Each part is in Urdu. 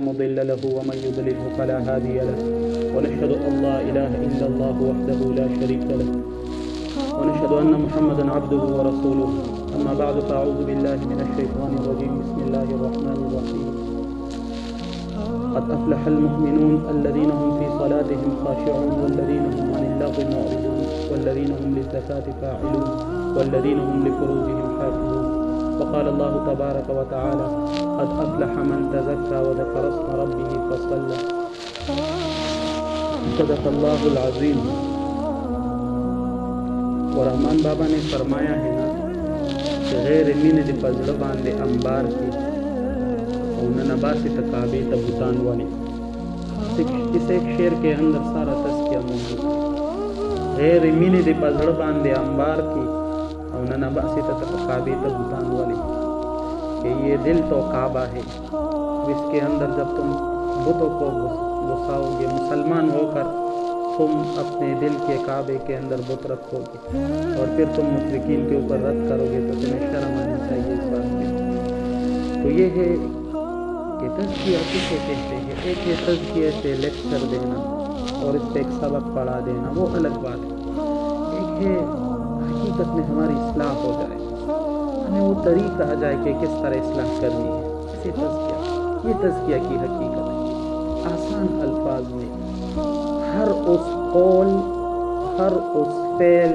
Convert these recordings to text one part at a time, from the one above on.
مضل له ومن يضلله فلا هادي له ونشهد أن لا إله إلا الله وحده لا شريك له ونشهد أن محمدا عبده ورسوله أما بعد فأعوذ بالله من الشيطان الرجيم بسم الله الرحمن الرحيم قد أفلح المؤمنون الذين هم في صلاتهم خاشعون والذين هم عن اللغو معرضون والذين هم للزكاة فاعلون والذين هم لفروجهم حافظون وقال الله تبارك وتعالى قد أفلح من تزكى وذكر اسم ربه فصلى صدق الله العظيم. اور رحمان بابا نے فرمایا ہے نا کہ غیر مین دی فضل باندے انبار کی اور نباسی تکابی تبوتان والی. اس ایک شعر کے اندر سارا تذکیہ موجود ہے. غیر مین دی فضل باندے انبار کی اور نباسی تکابی تبوتان والی کہ یہ دل تو کعبہ ہے. اس کے اندر جب تم بتوں کو گھساؤ گے مسلمان ہو کر تم اپنے دل کے کعبے کے اندر بت رکھو گے اور پھر تم مشرکین کے اوپر رد کرو گے تو تمہیں شرم آنی چاہیے اس بات میں. تو یہ ہے کہ تزکیہ کسے کہتے ہیں. ایک ہے تزکیے سے لیکچر دینا اور اس پہ ایک سبق پڑھا دینا، وہ الگ بات ہے. ایک ہے حقیقت میں ہماری اصلاح ہو جائے، ہمیں وہ طریقہ آ جائے کہ کس طرح اصلاح کرنی ہے. اسے تزکیہ، یہ تزکیہ کی حقیقت ہے. آسان الفاظ میں ہر اس قول، ہر اس فعل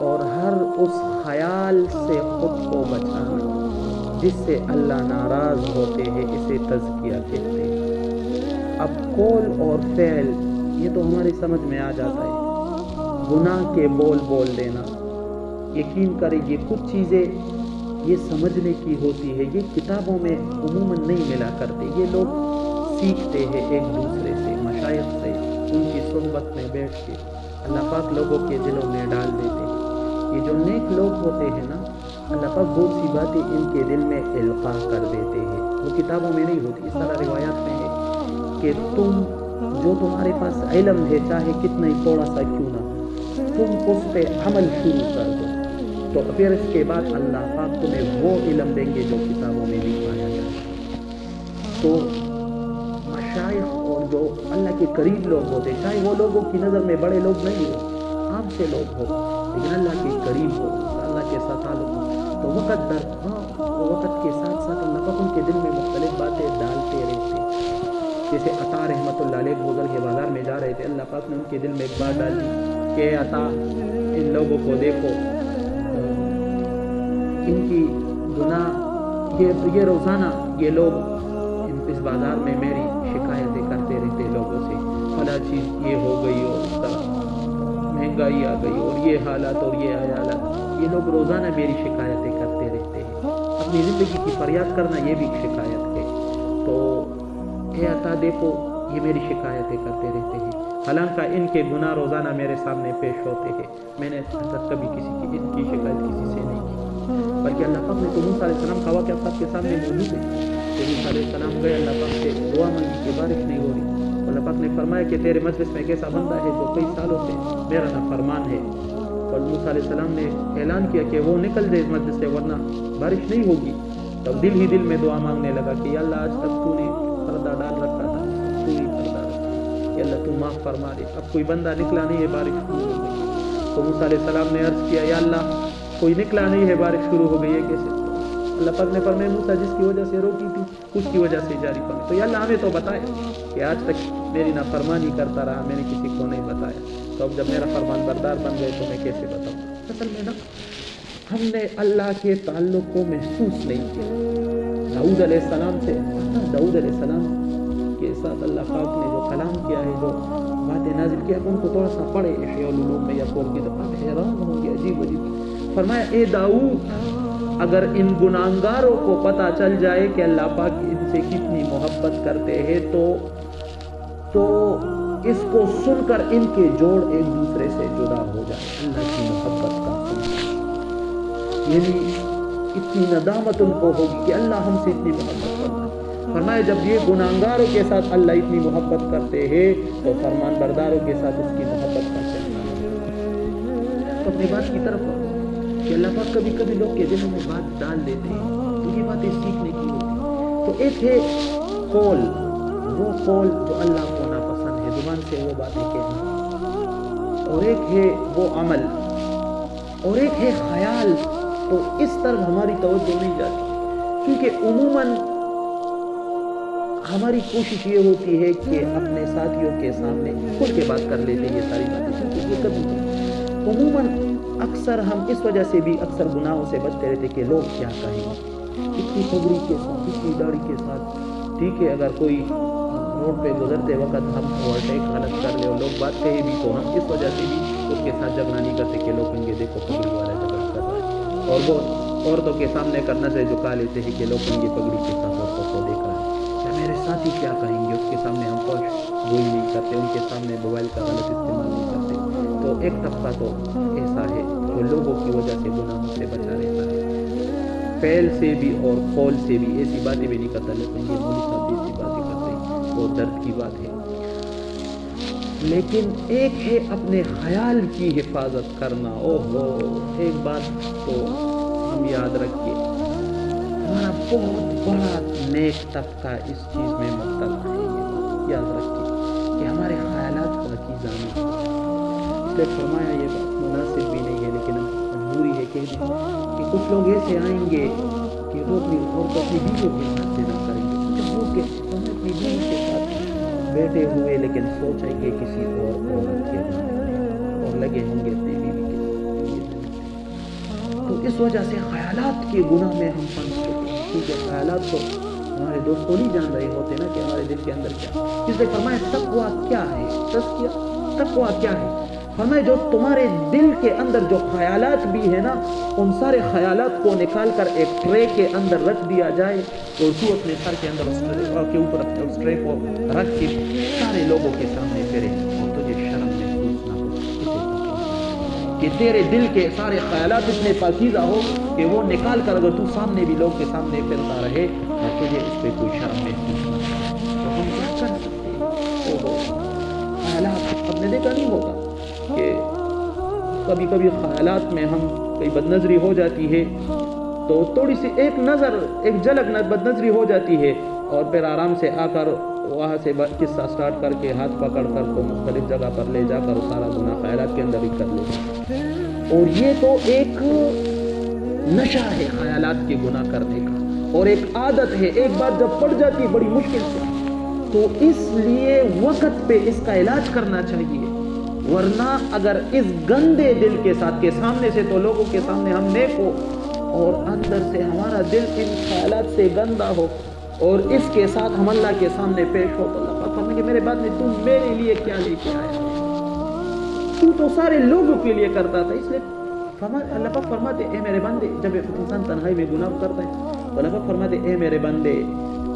اور ہر اس خیال سے خود کو بچانا جس سے اللہ ناراض ہوتے ہیں، اسے تزکیہ کہتے ہیں. اب قول اور فعل یہ تو ہماری سمجھ میں آ جاتا ہے. گناہ کے بول دینا، یقین کریں یہ کچھ چیزیں یہ سمجھنے کی ہوتی ہے، یہ کتابوں میں عموماً نہیں ملا کرتے. یہ لوگ سیکھتے ہیں ایک دوسرے سے، مشائخ سے، ان کی صحبت میں بیٹھ کے اللہ پاک لوگوں کے دلوں میں ڈال دیتے ہیں. یہ جو نیک لوگ ہوتے ہیں نا، اللہ پاک بہت سی باتیں ان کے دل میں القاء کر دیتے ہیں. وہ کتابوں میں نہیں ہوتی، اس طرح روایات میں ہے کہ تم جو تمہارے پاس علم ہے چاہے کتنا ہی تھوڑا سا کیوں نہ، تم اس پہ عمل شروع کر دو تو پھر اس کے بعد اللہ پاک تمہیں وہ علم دیں گے جو کتابوں میں لکھوایا گیا. تو مشائخ اور جو اللہ کے قریب لوگ ہوتے، چاہے وہ لوگوں کی نظر میں بڑے لوگ نہیں ہو، عام سے لوگ ہو، لیکن اللہ کے قریب ہو، اللہ کے ساتھ تعلق ہو، تو وقت کے ساتھ ساتھ اللہ پاک ان کے دل میں مختلف باتیں ڈالتے رہتے. جیسے عطا رحمۃ اللہ علیہ گزر کے بازار میں جا رہے تھے، اللہ پاک نے ان کے دل میں ایک بات ڈال دی کہ عطا ان لوگوں کو دیکھو، ان کی گناہ یہ روزانہ یہ لوگ اس بازار میں میری شکایتیں کرتے رہتے لوگوں سے، فلاں چیز یہ ہو گئی اور اس طرح مہنگائی آ گئی اور یہ حالات اور یہ حالات. یہ لوگ روزانہ میری شکایتیں کرتے رہتے ہیں. اپنی زندگی کی فریاد کرنا یہ بھی ایک شکایت ہے. تو اے عطا دیکھو یہ میری شکایتیں کرتے رہتے ہیں، حالانکہ ان کے گناہ روزانہ میرے سامنے پیش ہوتے ہیں. میں نے کبھی کسی کی ان کی شکایت کسی سے نہیں کی، بلکہ اللہ پاک نے تو موسیٰ علیہ السلام ہوا کے آپ کے سامنے موجود ہے. موسیٰ علیہ السلام گئے، اللہ پاک سے دعا مانگی کہ بارش نہیں ہو رہی. اللہ پاک نے فرمایا کہ تیرے مجلس میں ایک ایسا بندہ ہے جو کئی سالوں سے میرا نافرمان ہے. اور موسیٰ علیہ السلام نے اعلان کیا کہ وہ نکل جائے اس مجلس سے ورنہ بارش نہیں ہوگی. تب دل ہی دل میں دعا مانگنے لگا کہ یا اللہ آج تک تو نے پردہ ڈال رکھا تھا، تو ہی پردہ رکھا، یا اللہ تو معاف فرما دے. اب کوئی بندہ نکلا نہیں ہے، بارش شروع ہو گئی. تو موسیٰ علیہ السلام نے عرض کیا یا اللہ کوئی نکلا نہیں ہے، بارش شروع ہو گئی ہے کیسے؟ اللہ پاک نے فرمایا موسیٰ جس کی وجہ سے روکی تھی اس کی وجہ سے جاری فرمائی. تو یا اللہ ہمیں تو بتائے کہ آج تک میری نافرمانی کرتا رہا، میں نے کسی کو نہیں بتایا، تو اب جب میرا فرمان بردار بن گئے تو میں کیسے بتاؤں؟ اصل میں نا ہم نے اللہ کے تعلق کو محسوس نہیں کیا. داؤد علیہ السلام سے، داؤد علیہ السلام کے ساتھ اللہ پاک نے جو کلام کیا ہے، جو باتیں نازل کیا، ان کو تھوڑا سا پڑھے احیاء العلوم میں یا کھول کے تو آپ حیران ہوں گے. عجیب عجیب فرمایا اے داؤد اگر ان گناہگاروں کو پتہ چل جائے کہ اللہ پاک ان سے کتنی محبت کرتے ہیں تو اس کو سن کر ان کے جوڑ ایک دوسرے سے جدا ہو جائے. اللہ کی محبت کا یعنی اتنی ندامت ان کو ہوگی کہ اللہ ہم سے اتنی محبت کرتا ہے. فرمایا جب یہ گناہگاروں کے ساتھ اللہ اتنی محبت کرتے ہیں تو فرمان برداروں کے ساتھ اس کی محبت کرتے ہیں. تو اپنی بات کی طرف کہ اللہ پاک کبھی کبھی لوگ کے دلوں میں بات ڈال دیتے ہیں تو یہ باتیں سیکھنے کی ہوتی. تو ایک ہے قول وہ قول جو اللہ کو ناپسند ہے، زبان سے وہ باتیں کہنا، اور ایک ہے وہ عمل، اور ایک ہے خیال. تو اس طرف ہماری توجہ نہیں جاتی، کیونکہ عموماً ہماری کوشش یہ ہوتی ہے کہ اپنے ساتھیوں کے سامنے کھل کے بات کر لیتے ہیں یہ ساری باتیں. یہ کبھی عموماً اکثر ہم اس وجہ سے بھی اکثر گناہوں سے بچتے رہتے کہ لوگ کیا کہیں گے. اتنی پگڑی کے ساتھ، اتنی داڑھی کے ساتھ، ٹھیک ہے اگر کوئی روڈ پہ گزرتے وقت ہم اوورٹیک غلط کر لے اور لوگ بات کہے بھی تو ہم اس وجہ سے بھی اس کے ساتھ جھگڑا نہیں کرتے کہ لوگ کہیں گے دیکھو پگڑی والا جھگڑا کر رہا ہے. اور وہ عورتوں کے سامنے کرنا سے جھکا لیتے ہیں کہ لوگ کہیں گے پگڑی کے ساتھ عورتوں کو دیکھ رہا ہے، یا میرے ساتھی کیا کہیں گے. اس کے سامنے ہم کچھ گوئی نہیں کرتے، ان کے سامنے موبائل کا غلط استعمال نہیں کرتے. تو ایک طبقہ تو ایسا ہے جو لوگوں کی وجہ سے گناہوں سے بچا رہتا ہے، فعل سے بھی اور قول سے بھی. ایسی باتیں بھی نہیں کرتا لیکن یہ مولوی صاحب بھی ایسی باتیں کرتے ہیں، وہ درد کی بات ہے. لیکن ایک ہے اپنے خیال کی حفاظت کرنا. ایک بات تو ہم یاد رکھیے، ہمارا بہت بڑا نیک طبقہ اس چیز میں مبتلا ہے. یہ یاد رکھیے کہ ہمارے خیالات کو پاکیزہ نہیں. اس لیے فرمایا یہ بات مناسب بھی نہیں ہے لیکن مجبوری ہے کہ کچھ لوگ ایسے آئیں گے کہ وہ اپنی بیویوں کے ساتھ زنا کریں گے. جب وہ اپنی بیوی کے ساتھ بیٹھے ہوئے لیکن سوچیں گے کسی اور عورت کے بارے میں اور لگے ہوں گے اپنی بیوی کے ساتھ. تو اس وجہ سے خیالات کے گناہ میں ہم پھنس چکے ہیں، کیونکہ خیالات تو ہمارے دوست کو نہیں جان رہے ہوتے نا کہ ہمارے دل کے اندر کیا. اس لیے فرمایا تقویٰ کیا ہے، تقویٰ کیا ہے. فرمایا جو تمہارے دل کے اندر جو خیالات بھی ہیں نا، ان سارے خیالات کو نکال کر ایک ٹرے کے اندر رکھ دیا جائے اور تو اپنے سر کے اندر کے اوپر اپنے اس ٹرے کو رکھ کے سارے لوگوں کے سامنے پھرے اور تجھے شرم محسوس نہ ہو کہ تیرے دل کے سارے خیالات اتنے پاکیزہ ہو کہ وہ نکال کر اگر تو سامنے بھی لوگ کے سامنے پھرتا رہے اور تجھے اس پہ کوئی شرم محسوس نہ ہو. تو ہم کیا کر سکتے ہیں؟ خیالات اب نے دیکھا نہیں ہوتا کہ کبھی کبھی خیالات میں ہم کئی بد نظری ہو جاتی ہے تو تھوڑی سی ایک جھلک بد نظری ہو جاتی ہے اور پھر آرام سے آ کر وہاں سے قصہ سٹارٹ کر کے ہاتھ پکڑ کر کو مختلف جگہ پر لے جا کر سارا گناہ خیالات کے اندر ہی کر لیتے. اور یہ تو ایک نشہ ہے خیالات کے گناہ کرنے کا اور ایک عادت ہے. ایک بات جب پڑ جاتی ہے بڑی مشکل سے، تو اس لیے وقت پہ اس کا علاج کرنا چاہیے. ورنہ اگر اس گندے دل کے ساتھ کے سامنے سے تو لوگوں کے سامنے ہم نیک ہو اور اندر سے ہمارا دل ان خیالات سے گندا ہو اور اس کے ساتھ ہم اللہ کے سامنے پیش ہو تو اللہ پاک فرمائیں گے میرے بعد میں تم میرے لیے کیا لے کے آیا؟ تو سارے لوگوں کے لیے کرتا تھا. اس لیے اللہ پاک فرماتے اے میرے بندے، جب انسان تنہائی میں گناہ کرتا ہے تو اللہ پاک فرماتے اے میرے بندے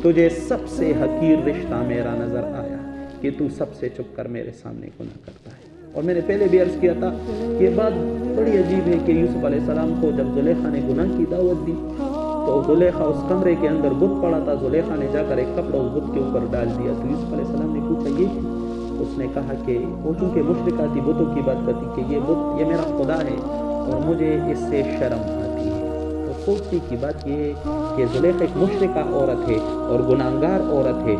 تجھے سب سے حقیر رشتہ میرا نظر آیا کہ تو سب سے چھپ کر میرے سامنے گناہ کرتا ہے. اور میں نے پہلے بھی عرض کیا تھا کہ یہ بات بڑی عجیب ہے کہ یوسف علیہ السلام کو جب زلیخا نے گناہ کی دعوت دی تو زلیخا اس کمرے کے اندر بت پڑا تھا. زلیخا نے جا کر ایک کپڑا اس بت کے اوپر ڈال دیا تو یوسف علیہ السلام نے پوچھا یہ اس نے کہا کہ وہ چونکہ مشرکاتی بتوں کی بات کرتی کہ یہ بت یہ میرا خدا ہے اور مجھے اس سے شرم آتی ہے. تو سوچنے کی بات یہ ہے کہ زلیخا ایک مشرکہ عورت ہے اور گناہگار عورت ہے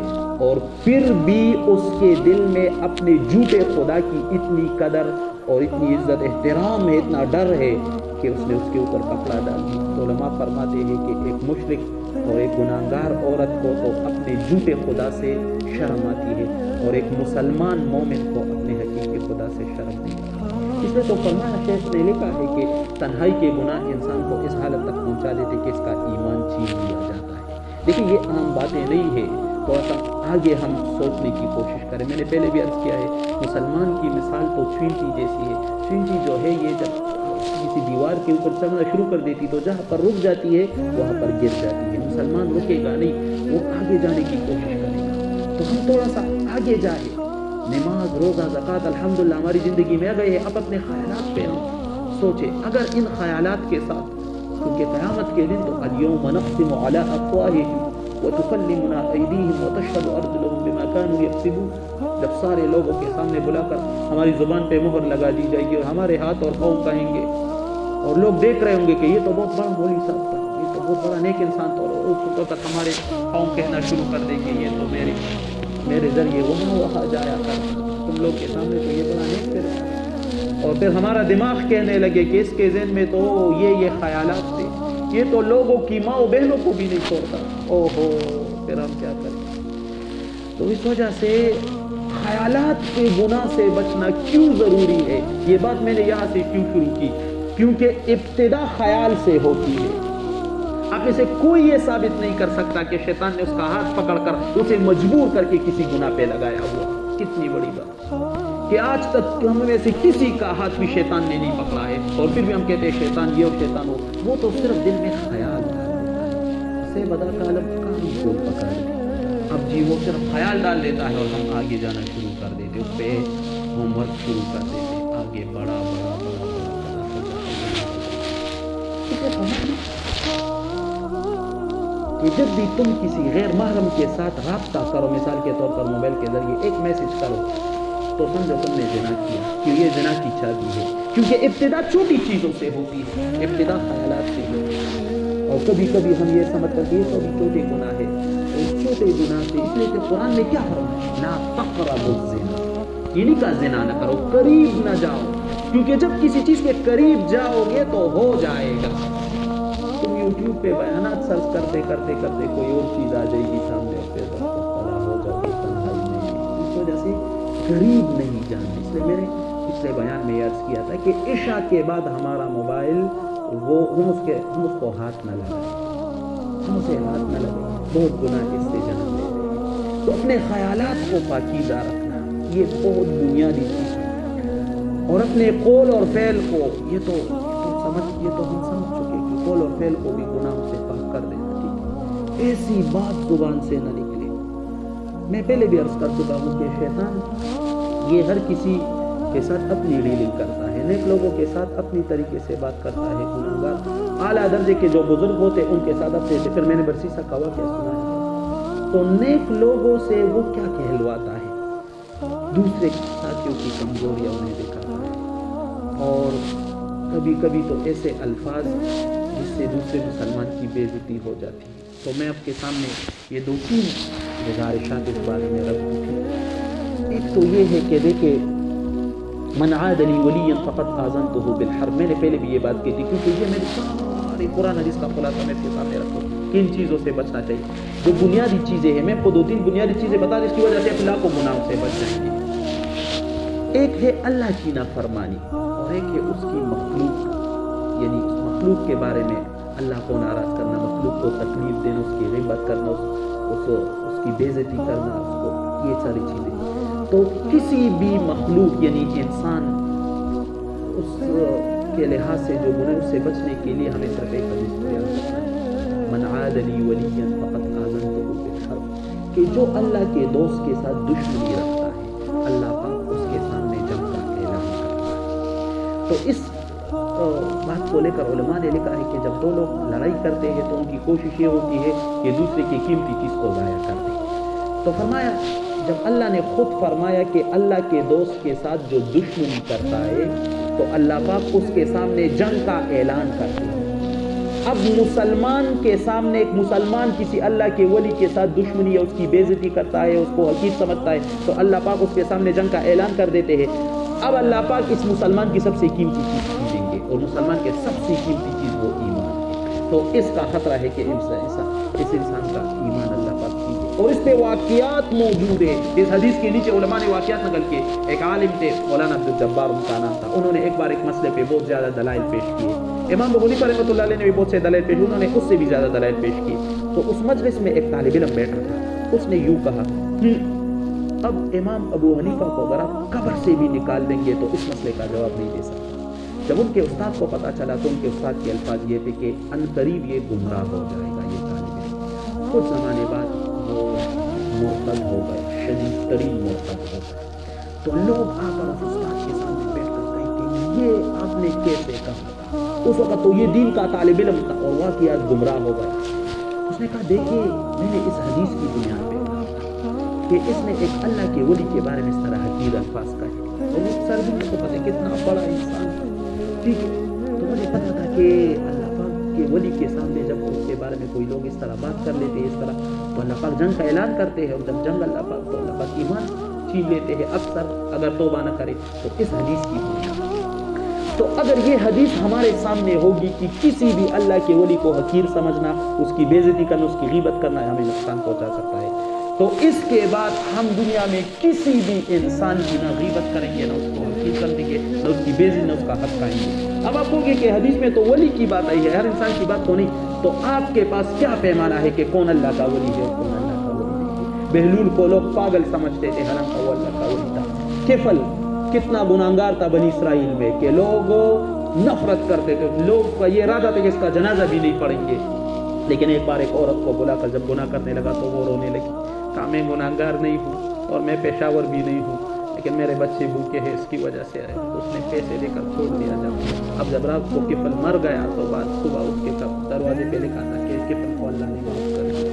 اور پھر بھی اس کے دل میں اپنے جھوٹے خدا کی اتنی قدر اور اتنی عزت احترام ہے، اتنا ڈر ہے کہ اس نے اس کے اوپر کپڑا ڈال دیا. تو علماء فرماتے ہیں کہ ایک مشرک اور ایک گناہگار عورت کو تو اپنے جھوٹے خدا سے شرم آتی ہے اور ایک مسلمان مومن کو اپنے حقیقی خدا سے شرم نہیں آتی. اس لیے تو فرمایا شیخ نے لکھا ہے کہ تنہائی کے گناہ انسان کو اس حالت تک پہنچا دیتے کہ اس کا ایمان چھین لیا جاتا ہے. لیکن یہ عام باتیں نہیں ہے، تھوڑا سا آگے ہم سوچنے کی کوشش کریں. میں نے پہلے بھی عرض کیا ہے مسلمان کی مثال تو چینٹی جیسی ہے. چینٹی جو ہے یہ جب کسی دیوار کے اوپر چڑھنا شروع کر دیتی تو جہاں پر رک جاتی ہے وہاں پر گر جاتی ہے. مسلمان رکے گا نہیں، وہ آگے جانے کی کوشش کرے گا. تو ہم تھوڑا سا آگے جائیں، نماز روزہ زکوٰۃ الحمدللہ ہماری زندگی میں آ گئے ہیں. اب اپنے خیالات پہ ہم سوچیں اگر ان خیالات کے ساتھ، کیونکہ قیامت کے دن تو الیوم نختم علی افواہہم وتکلمنا ایدیہم وتشہد ارجلہم بما کانوا یکسبون، جب سارے لوگوں کے سامنے بلا کر ہماری زبان پہ مہر لگا دی جائے گی اور ہمارے ہاتھ اور پاؤں کہیں گے اور لوگ دیکھ رہے ہوں گے کہ یہ تو بہت بڑا مولوی صاحب تھا، یہ تو بہت بڑا نیک انسان تھا، اور اس وقت ہمارے پاؤں کہنا شروع کر دیں گے یہ تو میرے ذریعے وہاں جایا کر، تم لوگ کے سامنے تو یہ بڑا نیک پھر، اور پھر ہمارا دماغ کہنے لگے کہ اس کے ذہن میں تو یہ خیالات تھے، یہ تو لوگوں کی ماں و بہنوں کو بھی نہیں چھوڑتا، اوہو پھر ہم کیا کریں؟ تو اس وجہ سے خیالات کے گناہ سے بچنا کیوں ضروری ہے؟ یہ بات میں نے یہاں سے کیوں شروع کی؟ کیونکہ ابتدا خیال سے ہوتی ہے۔ اب اسے کوئی یہ ثابت نہیں کر سکتا کہ شیطان نے اس کا ہاتھ پکڑ کر اسے مجبور کر کے کسی گناہ پہ لگایا ہوا۔ کتنی بڑی بات کہ آج تک ہم میں سے کسی کا ہاتھ بھی شیطان نے نہیں پکڑا ہے، اور پھر بھی ہم کہتے ہیں شیطان یہ اور شیطان وہ تو صرف دل میں خیال سے بدا طالب کام کو پکڑ لے۔ اب جی وہ صرف خیال ڈال دیتا ہے اور ہم آگے جانا شروع کر دیتے، اس پہ ہوم ورک شروع کر دیتے، آگے بڑا کہ جب بھی تم کسی غیر محرم کے ساتھ رابطہ کرو، مثال کے طور پر موبائل کے ذریعے ایک میسج کرو، تو سمجھو تم نے زنا کیا، کہ یہ زنا کی چابی ہے، کیونکہ ابتدا چھوٹی چیزوں سے ہوتی ہے، ابتدا خیالات سے ہوتی ہے، اور کبھی کبھی ہم یہ سمجھ کر یہ تو بھی چھوٹے گناہ ہے، چھوٹے گناہ سے، اس لیے کہ قرآن نے کیا فرمایا؟ لا تقربوا الزنا، یہ نہیں کہا زنا نہ کرو، قریب نہ جاؤ، کیونکہ جب کسی چیز کے قریب جاؤ گے تو ہو جائے گا۔ تم یوٹیوب پہ بیانات سرچ کرتے کرتے کرتے کوئی اور چیز آ جائے گی سامنے، اور پھر مبتلا ہو جاؤ گے تنہائی میں۔ اس وجہ سے قریب نہیں جانا۔ اس لیے میں نے پچھلے بیان میں عرض کیا تھا کہ عشاء کے بعد ہمارا موبائل ہم اس کو ہاتھ نہ لگائیں، ہم اسے ہاتھ نہ لگائیں، بہت گناہ اس سے جنم لیتے ہیں۔ تو اپنے خیالات کو پاکیزہ رکھنا یہ بہت بنیادی چیز ہے، اور اپنے قول اور فعل کو یہ تو ہم سمجھ چکے کہ قول اور فعل کو بھی گناہوں سے پاک کر دینا، ٹھیک ہے؟ ایسی بات زبان سے نہ نکلے۔ میں پہلے بھی عرض کر چکا ہوں کہ شیطان یہ ہر کسی کے ساتھ اپنی ڈیلنگ کرتا ہے، نیک لوگوں کے ساتھ اپنی طریقے سے بات کرتا ہے، گناہگار اعلیٰ درجے کے جو بزرگ ہوتے ان کے ساتھ اپنے سے۔ پھر میں نے برسیسا کا واقعہ سنا ہے، تو نیک لوگوں سے وہ کیا کہلواتا ہے، دوسرے ساتھیوں کی کمزوریاں انہیں دکھاتا ہے، اور کبھی کبھی تو ایسے الفاظ جس سے دوسرے مسلمان کی بے عزتی ہو جاتی ہے۔ تو میں آپ کے سامنے یہ 2-3 گزارشات اس بارے میں رکھوں گی۔ ایک تو یہ ہے کہ دیکھیں، من عاد لی ولیا فقد آذنتہ بالحرب، میں نے پہلے بھی یہ بات کی تھی، کیونکہ یہ میری ساری قرآن حدیث کا خلاصہ میں اس کے سامنے رکھوں۔ کن چیزوں سے بچنا چاہیے؟ جو بنیادی چیزیں ہیں، میں آپ کو 2-3 بنیادی چیزیں بتا دیں، اس کی وجہ سے اپنے لاکھوں گناہوں سے بچ جائیں گے۔ ایک ہے اللہ کی نافرمانی، اور ایک ہے اس کی مخلوق، یعنی مخلوق کے بارے میں اللہ کو ناراض کرنا، مخلوق کو تکلیف دینا، اس کی غیبت کرنا، اس کی بے عزتی کرنا، اس کو، یہ ساری چیزیں۔ تو کسی بھی مخلوق یعنی انسان، اس کے لحاظ سے جو گناہ اس سے بچنے کے لیے ہمیں صرف ایک حدیث بیان کرنا ہے، من عاد لی ولیا فقد آذنتہ بالحرب، کہ جو اللہ کے دوست کے ساتھ دشمنی رکھتا ہے، اللہ پاک اس کے سامنے جنگ کا اعلان کرتا ہے۔ تو اس بات کو لے کر علماء نے لکھا ہے کہ جب دو لوگ لڑائی کرتے ہیں تو ان کی کوشش یہ ہوتی ہے کہ دوسرے کی قیمتی چیز کو ضائع کر دیں۔ تو فرمایا، جب اللہ نے خود فرمایا کہ اللہ کے دوست کے ساتھ جو دشمنی کرتا ہے تو اللہ پاک اس کے سامنے جنگ کا اعلان کرتے ہیں۔ اب مسلمان کے سامنے ایک مسلمان کسی اللہ کے ولی کے ساتھ دشمنی یا اس کی بے عزتی کرتا ہے، اس کو حقیر سمجھتا ہے، تو اللہ پاک اس کے سامنے جنگ کا اعلان کر دیتے ہیں۔ اب اللہ پاک اس مسلمان کی سب سے قیمتی چیز دیں گے، اور مسلمان کے سب سے قیمتی چیز وہ ایمان ہے۔ تو اس کا خطرہ ہے کہ اس انسان کا ایمان اللہ پاک کی ہے، اور اس پہ واقعات موجود ہیں۔ اس حدیث کے نیچے علماء نے واقعات نقل کیے۔ ایک عالم تھے مولانا عبدالجبار ان کا نام تھا، انہوں نے ایک بار ایک مسئلے پہ بہت زیادہ دلائل پیش کیے۔ امام ابو حنیفہ رحمۃ اللہ علیہ نے بھی بہت سے دلائل پیش کیے، انہوں نے اس سے بھی زیادہ دلائل پیش کیے۔ تو اس مجلس میں ایک طالب علم بیٹھا تھا، اس نے یوں کہا، اب امام ابو حنیفہ کو اگر آپ قبر سے بھی نکال دیں گے تو اس مسئلے کا جواب نہیں دے سکتے۔ جب ان کے استاد کو پتا چلا تو ان کے استاد کے الفاظ یہ تھے کہ عنقریب یہ گمراہ ہو جائے گا یہ طالب علم۔ کچھ زمانے بعد وہ مرتد ہو گئے، شدید ترین مرتد ہو گئے۔ تو لوگ آ کر اس استاد کے سامنے بیٹھ کر کہتے ہیں یہ آپ نے کیسے کہا؟ اس وقت تو یہ دین کا طالب علم تھا اور واقعات گمراہ ہو گئے۔ اس نے کہا دیکھیے میں نے اس حدیث کی بنیاد پہ کہ اس نے ایک اللہ کے ولی کے بارے میں اس طرح حقیر الفاظ کہے، اور اس سرزمین کو پتہ کتنا بڑا انسان تھا، ٹھیک ہے؟ تو مجھے پتا تھا کہ اللہ پاک کے ولی کے سامنے جب اس کے بارے میں کوئی لوگ اس طرح بات کر لیتے ہیں اس طرح، تو اللہ پاک جنگ کا اعلان کرتے ہیں، اور جب جنگ اللہ پاک ایمان چھین لیتے ہیں اکثر اگر توبہ نہ کرے تو اس حدیث کی بنیاد۔ تو اگر یہ حدیث ہمارے سامنے ہوگی کہ کسی بھی اللہ کے ولی کو حقیر سمجھنا، اس کی بے عزتی کرنا، اس کی غیبت کرنا ہمیں نقصان پہنچا سکتا ہے، تو اس کے بعد ہم دنیا میں کسی بھی انسان کی نہ غیبت کریں گے، نہ اس کو حقیر کر دیں گے، نہ اس کی بے عزتی، نہ اس کا حق کھائیں گے۔ اب آپ کہو گے کہ حدیث میں تو ولی کی بات آئی ہے، ہر انسان کی بات تو نہیں، تو آپ کے پاس کیا پیمانہ ہے کہ کون اللہ کا ولی ہے اور کون اللہ کا ولی نہیں ہے؟ بہلول کو لوگ پاگل سمجھتے تھے، حالانکہ وہ اللہ کا ولی تھا۔ کفل کتنا گناہگار تھا بنی اسرائیل میں کہ لوگ نفرت کرتے تھے، لوگ کا یہ ارادہ تھا کہ اس کا جنازہ بھی نہیں پڑھیں گے، لیکن ایک بار ایک عورت کو بلا کر جب گناہ کرنے لگا تو وہ رونے لگی، کہا میں گناہگار نہیں ہوں اور میں پیشاور بھی نہیں ہوں، لیکن میرے بچے بھوکے ہیں، اس کی وجہ سے آئے، تو اس نے پیسے دے کر چھوڑ دیا۔ اب جب رات کو کفل مر گیا تو بعد صبح اٹھ کے دروازے پہ لکھا تھا کہ کفل کو اللہ نے معاف کر دیا۔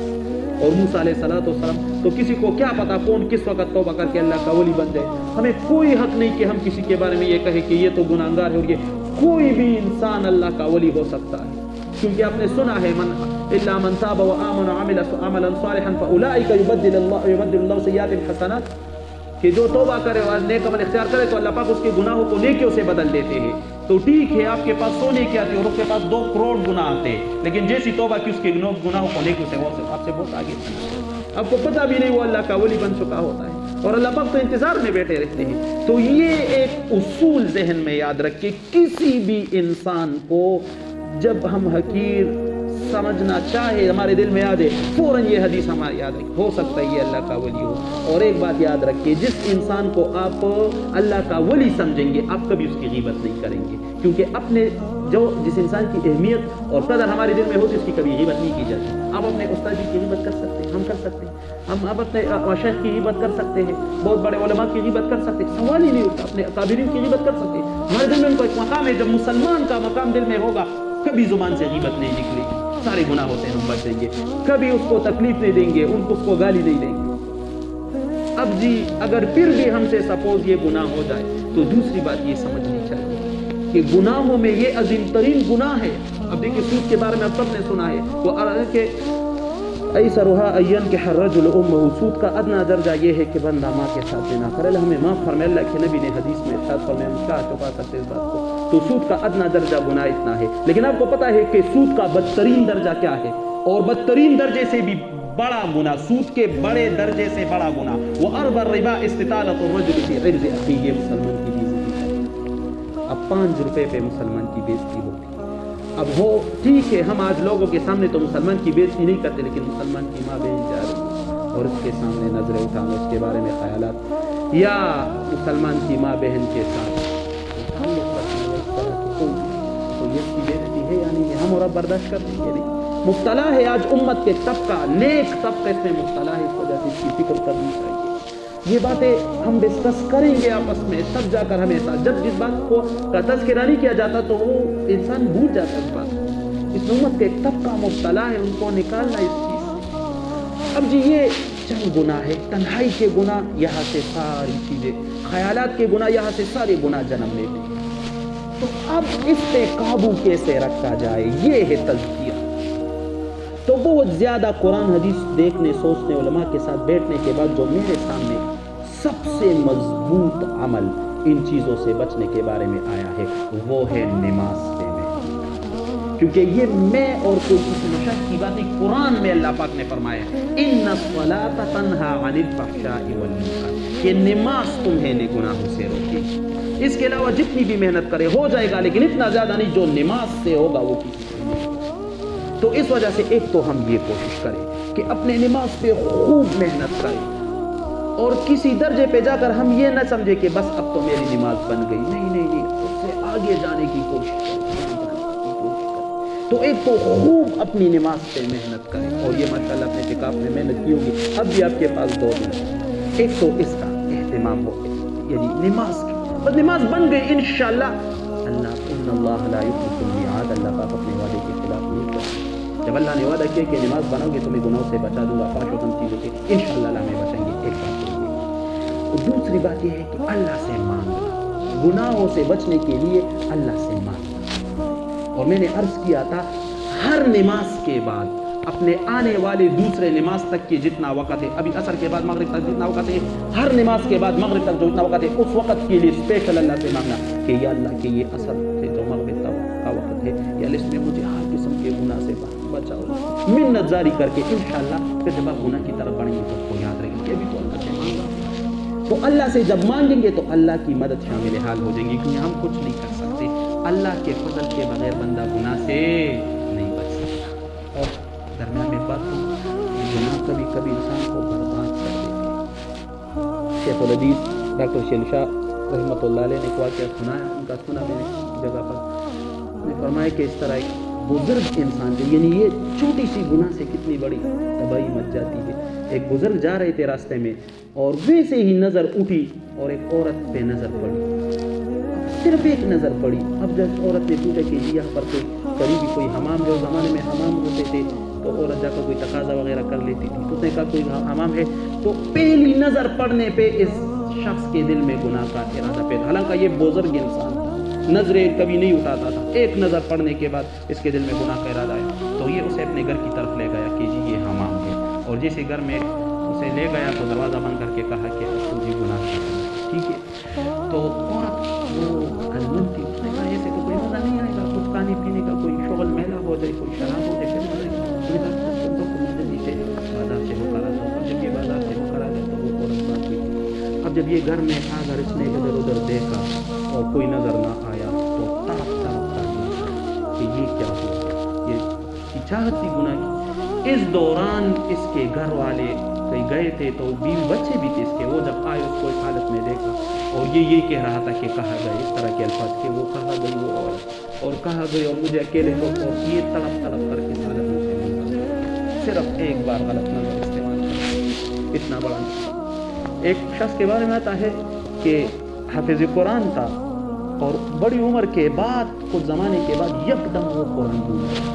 اور موسیٰ علیہ السلام تو کسی کو کیا پتا کون کس وقت توبہ کر کے اللہ کا ولی بن جائے، ہمیں کوئی حق نہیں کہ ہم کسی کے بارے میں یہ کہیں کہ یہ تو گناہگار ہے، اور یہ کوئی بھی انسان اللہ کا ولی ہو سکتا ہے، کیونکہ آپ نے سنا ہے من الا من تاب وآمن وعمل عملا صالحا فاولئک یبدل اللہ سیئات حسنات، کہ جو توبہ کرے اور نیک عمل اختیار کرے تو اللہ پاک اس کے گناہوں کو نیکیوں سے بدل دیتے ہیں۔ تو ٹھیک ہے آپ کے پاس سونے کی آتی ہے اور اس کے پاس 2 کروڑ گناہ آتے ہیں، لیکن جیسی توبہ کی اس کے گناہوں کو نیکیوں سے وہ آپ سے بہت آگے چلا، آپ کو پتہ بھی نہیں وہ اللہ کا ولی بن چکا ہوتا ہے، اور اللہ پاک تو انتظار میں بیٹھے رہتے ہیں۔ تو یہ ایک اصول ذہن میں یاد رکھیں، کسی بھی انسان کو جب ہم حقیر سمجھنا چاہے ہمارے دل میں یاد ہے فوراً یہ حدیث ہمارے یاد رکھیں، ہو سکتا ہے یہ اللہ کا ولی ہو۔ اور ایک بات یاد رکھیے، جس انسان کو آپ اللہ کا ولی سمجھیں گے آپ کبھی اس کی غیبت نہیں کریں گے، کیونکہ اپنے جس انسان کی اہمیت اور قدر ہمارے دل میں ہوتی اس کی کبھی غیبت نہیں کی جاتی۔ آپ اپنے استاد جی کی غیبت کر سکتے ہیں، ہم کر سکتے ہیں، ہم اب اپنے شیخ کی غیبت کر سکتے ہیں، بہت بڑے علماء کی غیبت کر سکتے ہیں، سوال ہی نہیں ہوتا، اپنے اکابرین کی غیبت کر سکتے ہیں، ہمارے دل میں ان کو ایک مقام ہے، جب مسلمان کا مقام دل میں ہوگا کبھی زبان سے غیبت نہیں نکلے گی، سارے گناہ ہوتے ہیں ہم بچ جائیں گے، کبھی اس کو تکلیف نہیں دیں گے، اس کو گالی نہیں دیں گے۔ اب جی اگر پھر بھی ہم سے سپوز یہ گناہ ہو جائے تو دوسری بات یہ سمجھنی چاہیے کہ گناہوں میں یہ عظیم ترین گناہ ہے۔ اب دیکھیں سود کے بارے میں اب سب نے سنا ہے، وہ کہ ایسرھا این کہ الرجل امہ، سود کا ادنا درجہ یہ ہے کہ بندہ ماں کے ساتھ زنا کرے۔ اللہ ہمیں معاف فرمائے، اللہ کے نبی نے حدیث میں ارشاد فرمایا، ہم کیا چکا سکتے اس بات کو، تو سود کا ادنا درجہ گناہ اتنا ہے، لیکن آپ کو پتا ہے کہ سود کا بدترین درجہ کیا ہے، اور بدترین درجے سے بھی بڑا گناہ، سود کے بڑے درجے سے بڑا گناہ، وہ ارب الربا استطالۃ الرجل فی عرض اخیہ، مسلمان کی بےعزتی ہے۔ اب 5 روپے پہ مسلمان کی بےعزتی ہوتی ہے۔ اب ہو ٹھیک ہے ہم آج لوگوں کے سامنے تو مسلمان کی بےعزتی نہیں کرتے، لیکن مسلمان کی ماں بہن جا رہی اور اس کے سامنے نظریں اٹھانا، اس کے بارے میں خیالات، یا مسلمان کی ماں بہن کے ساتھ تو یہ کی بےعزتی ہے، یعنی ہم اور اب برداشت کرتے ہیں نہیں۔ مبتلا ہے آج امت کے طبقہ، نیک طبقہ اس میں مبتلا ہے، اس وجہ سے اس کی فکر کرنی چاہیے۔ یہ باتیں ہم ڈسکس کریں گے آپس میں، تب جا کر ہمیں جب جس بات کو کا تذکرہ نہیں کیا جاتا تو وہ انسان بھول جاتا ہے اس بات کو۔ اس امت کے ایک طبقہ مبتلا ہے، ان کو نکالنا اس چیز سے۔ اب جی یہ چند گناہ ہے، تنہائی کے گناہ یہاں سے ساری چیزیں، خیالات کے گناہ یہاں سے سارے گناہ جنم لیتے ہیں۔ تو اب اس پہ قابو کیسے رکھا جائے، یہ ہے تزکیہ۔ تو بہت زیادہ قرآن حدیث دیکھنے سوچنے علماء کے ساتھ بیٹھنے کے بعد جو میرے سامنے سب سے مضبوط عمل ان چیزوں سے بچنے کے بارے میں آیا ہے وہ ہے نماز پہ محنت، کیونکہ یہ میں اور کوئی کسی مشاہد کی بات نہیں، قرآن میں اللہ پاک نے فرمایا ان الصلاۃ تنہی عن الفحشاء والمنکر، کہ نماز تمہیں گناہوں سے روکے گی۔ اس کے علاوہ جتنی بھی محنت کرے ہو جائے گا، لیکن اتنا زیادہ نہیں جو نماز سے ہوگا وہ کسی سے نہیں۔ تو اس وجہ سے ایک تو ہم یہ کوشش کریں کہ اپنے نماز پہ خوب محنت کریں، اور کسی درجے پہ جا کر ہم یہ نہ سمجھے کہ بس اب تو میری نماز بن گئی، نہیں، اس سے آگے جانے کی کوشش کریں۔ تو ایک تو خوب اپنی نماز پہ محنت کریں، اور یہ ماشاءاللہ اپنے اعتکاف میں محنت کی ہوگی، اب بھی آپ کے پاس 2 دن ہے، ایک تو اس کا اہتمام ہو یعنی نماز کی، بس نماز بن گئی انشاءاللہ اللہ لا یخلف المیعاد، اللہ پاک اپنے وعدے کے خلاف نہیں کرتا۔ جب اللہ نے وعدہ کیا کہ نماز بناؤ گے تمہیں گناہوں سے بچا دوں گا، فحش و غم چیزوں سے، انشاءاللہ اللہ ہمیں بچائیں گے۔ ایک بات ہے، دوسری بات یہ ہے کہ اللہ سے مانگنا، گناہوں سے بچنے کے لیے اللہ سے مانگنا۔ اور میں نے عرض کیا تھا ہر نماز کے بعد اپنے آنے والے دوسرے نماز تک کی جتنا وقت ہے، ابھی عصر کے بعد مغرب تک جتنا وقت ہے، ہر نماز کے بعد مغرب تک جو جتنا وقت ہے، اس وقت کے لیے اسپیشل اللہ سے مانگنا کہ یا اللہ کہ یہ عصر سے جو مغرب تک کا وقت ہے، یا اللہ اس میں مجھے ہر قسم کے گناہ سے بچاؤ، منت جاری کر کے انشاءاللہ پھر جب آپ گناہ کی طرف بڑھیں گے تو اس کو یاد رکھیں کہ ابھی تو اللہ سے مانگا، تو اللہ سے جب مانگیں گے تو اللہ کی مدد شامل حال ہو جائیں گی، کیونکہ ہم کچھ نہیں کر سکتے، اللہ کے فضل کے بغیر بندہ گناہ سے نہیں بچ سکتا۔ اور درمیان میں بات ہوں، گناہ کبھی کبھی انسان کو برباد کر دیتے ہیں۔ شیخ الحدیث ڈاکٹر شیل شاہ رحمۃ اللہ علیہ نے ایک واقعہ سنایا، ان کا سنا میں نے جگہ پر، نے فرمایا کہ اس طرح ایک بزرگ انسان تھے، یعنی یہ چھوٹی سی گناہ سے کتنی بڑی تباہی مچ جاتی ہے۔ ایک بزرگ جا رہے تھے راستے میں اور ویسے ہی نظر اٹھی اور ایک عورت پہ نظر پڑی، صرف ایک نظر پڑی۔ اب جب عورت نے پوچھا کہ یہاں پر کوئی قریبی کوئی حمام، جو زمانے میں حمام ہوتے تھے تو عورت جا کر کوئی تقاضا وغیرہ کر لیتی تھی، تو اس نے کہا کوئی حمام ہے، تو پہلی نظر پڑنے پہ اس شخص کے دل میں گناہ کا ارادہ پیدا، حالانکہ یہ بزرگ انسان تھا، نظریں کبھی نہیں اٹھاتا تھا، ایک نظر پڑنے کے بعد اس کے دل میں گناہ کا ارادہ آیا، تو یہ اسے اپنے گھر کی طرف لے گیا کہ جی یہ حمام ہے، اور جیسے گھر میں اسے لے گیا تو دروازہ بند کر کے کہا کہ اب تجھے گناہ کرنا ہے، ٹھیک ہے۔ تو عورت وہ عقلمند تھی، اس نے کہا ایسے تو کوئی مزہ نہیں آئے گا، کچھ کھانے پینے کا کوئی شغل میلہ ہو جائے، کوئی شراب ہو جائے، پھر مزہ بازار سے ہو کر آتا ہوں، جب یہ بازار سے ہو کر آ گیا تو وہ عورت بات ہوئی۔ اب جب یہ گھر میں آ کر اس نے ادھر ادھر دیکھا اور کوئی نظر نہ آیا تو تڑپ تڑپ کر گیا کہ یہ کیا ہوا، یہ چاہت تھی گناہ کی۔ اس دوران اس کے گھر والے کہیں گئے تھے تو بیوی بچے بھی تھے اس کے، وہ جب آئے اس کو اس حالت میں دیکھا اور یہ کہہ رہا تھا کہ کہا گئے اس طرح کے الفاظ کہ وہ کہا گئی وہ عورت، اور کہا گئی اور مجھے اکیلے کو، اور یہ تڑپ تڑپ کر کے اس حالت میں سے صرف ایک بار غلط نظر استعمال کر، اتنا بڑا نظر۔ ایک شخص کے بارے میں آتا ہے کہ حافظ قرآن تھا اور بڑی عمر کے بعد کچھ زمانے کے بعد یکدم وہ قرآن بھول گیا،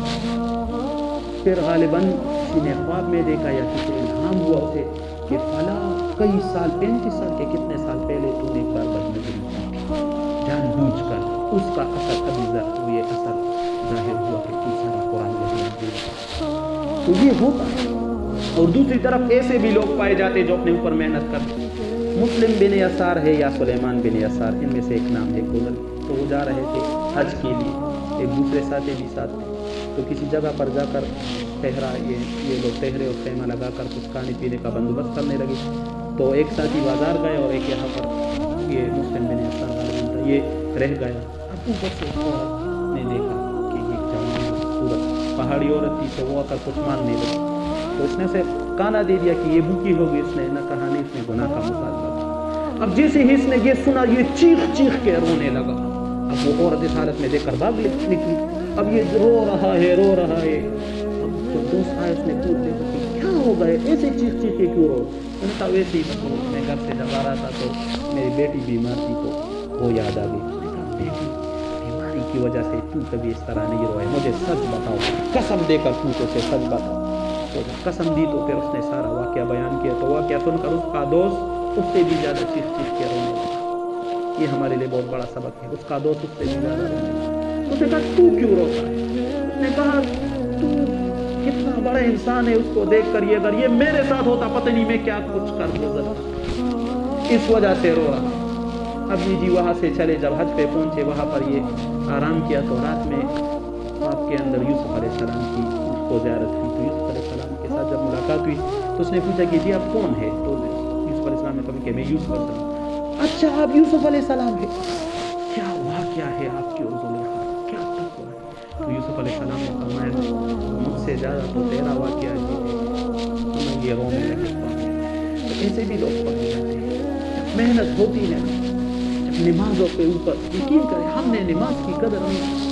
پھر غالباً کسی نے خواب میں دیکھا یا کسی الہام ہوا اسے کہ فلاں کئی سال 35 سال کے کتنے سال پہلے تو نے ایک بار بدنظری کی، جان بوجھ کر اس کا اثر ابھی یہ اثر ظاہر ہوا کہ تو سارا قرآن تو یہ ہوتا ہے۔ اور دوسری طرف ایسے بھی لوگ پائے جاتے جو اپنے اوپر محنت کرتے، مسلم بن یسار ہے یا سلیمان بن یسار، ان میں سے ایک نام ہے گزر، تو وہ جا رہے تھے حج کے لیے، ایک دوسرے ساتھی بھی ساتھ تھے، تو کسی جگہ پر جا کر ٹھہرا، یہ لوگ ٹھہرے اور خیمہ لگا کر کچھ کھانے پینے کا بندوبست کرنے لگے، تو ایک ساتھی بازار گئے اور ایک یہاں پر یہ مسلم بن یسار والا تھا، یہ رہ گیا۔ اب اوپر سے عورت نے دیکھا کہ یہ جوان خوبصورت پہاڑی عورت تھی، تو وہ آ کر کچھ مانگنے لگی، تو اس نے اسے کانا دے دیا کہ یہ بھوکی ہوگی، اس نے نہ کہا نہیں، اس نے گناہ کا مطالبہ کیا۔ اب جیسے ہی اس نے یہ سنا یہ چیخ چیخ کے رونے لگا، اب وہ عورت اس حالت میں دیکھ کر بھاگ نکلی، اب یہ رو رہا ہے رو رہا ہے، اب جب دوست آئے اس نے پوچھ لیا کہ کیا ہو گئے، ایسے چیخ چیخ کے کیوں رو؟ میں نے کہا ویسے ہی میں گھر سے جب آ رہا تھا تو میری بیٹی بیمار تھی تو وہ یاد آ گئی۔ میں نے کہا بیٹی بیماری کی وجہ سے تو کبھی اس طرح نہیں روئے، مجھے سچ بتاؤ، قسم دے کر تو اسے سچ بتاؤ۔ تو قسم دی تو پھر اس نے سارا واقعہ بیان کیا، تو واقعہ سن کر اس کا دوست اس سے بھی زیادہ چیخ چیخ کے رونے لگا۔ یہ ہمارے لیے بہت بڑا سبق ہے، اس کا دوست اس سے بھی زیادہ رونے لگا۔ اس نے کہا تو کیوں روتا ہے؟ اس نے کہا تو کتنا بڑا انسان ہے، اس کو دیکھ کر یہ اگر یہ میرے ساتھ ہوتا پتہ نہیں میں کیا کچھ کر گزرتا، اس وجہ سے رو رہا۔ اب یہ جی وہاں سے چلے، جب حج پہ پہنچے وہاں پر یہ آرام کیا تو رات میں آپ کے اندر یوسف علیہ السلام کی اس کو زیارت ہوئی، تو یوسف علیہ السلام کے ساتھ جب ملاقات ہوئی تو اس نے پوچھا کہ جی آپ کون ہے؟ تو یوسف علیہ السلام نے کہا کہ میں یوسف علیہ السلام۔ اچھا آپ یوسف علیہ السلام ہے، کیا واقعہ ہے آپ کی اور زلیخا، کیا تقویٰ ہے؟ تو یوسف علیہ السلام نے فرمایا مجھ سے زیادہ تو تیرا واقعہ ہے، یہ رونے لگے۔ تو ایسے بھی لوگ پڑھ جاتے ہیں، محنت ہوتی ہے، جب نمازوں کے اوپر یقین کریں، ہم نے نماز کی قدر نہیں،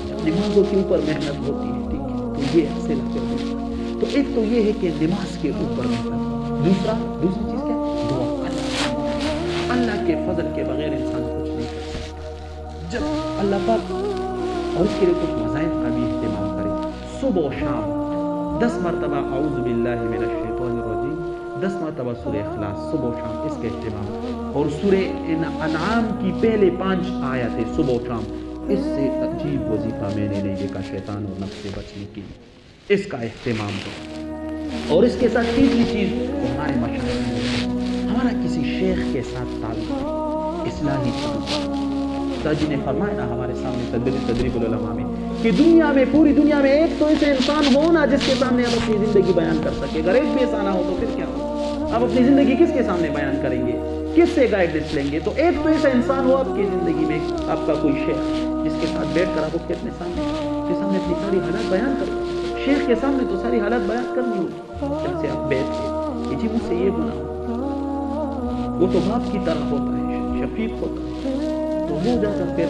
جب نمازوں کے اوپر محنت ہوتی ہے، ٹھیک ہے، تو یہ حاصل کر ہوتا ہے۔ تو ایک تو یہ ہے کہ نماز کے اوپر محنت، دوسری چیز کیا ہے؟ دعا۔ اللہ کے فضل کے بغیر انسان کچھ نہیں کر سکتا۔ جب اللہ پاک اور اس کے لیے کچھ مزائد کا بھی اہتمام کرے، صبح و شام 10 مرتبہ اعوذ باللہ من الشیطان الرجیم، 10 مرتبہ سورہ اخلاص صبح و شام، اس کے اہتمام، اور سورہ انعام کی پہلے 5 آیتیں صبح و شام اس سے عجیب وظیفہ میں نے نہیں دیکھا شیطان اور نفس سے بچنے کے لیے، اس کا اہتمام ہو۔ اور اس کے ساتھ تیسری چیز ہمارے مشاہد میں ہمارا کسی شیخ کے ساتھ تعلق، اصلاحی تعلق۔ تاجی نے فرمایا نا ہمارے سامنے تدریب العلماء میں کہ دنیا میں، پوری دنیا میں ایک تو ایسا انسان ہونا جس کے سامنے ہم اپنی زندگی بیان کر سکے۔ اگر ایک بھی ایسا نہ ہو تو پھر کیا ہو؟ آپ اپنی زندگی کس کے سامنے بیان کریں گے؟ کس سے گائیڈنس لیں گے؟ تو ایک تو ایسا انسان ہو آپ کی زندگی میں، آپ کا کوئی شیخ جس کے ساتھ بیٹھ کر آپ اس کے اپنے سامنے اپنی ساری حالات بیان کرو۔ شیخ کے سامنے تو ساری حالات بیان کرنی ہوگی، جب سے آپ بیٹھ کے کہ جی مجھ سے یہ گناہ ہو، وہ تو باپ کی طرح ہوتا ہے، شفیق ہوتا ہے، تو ہو جاتا پھر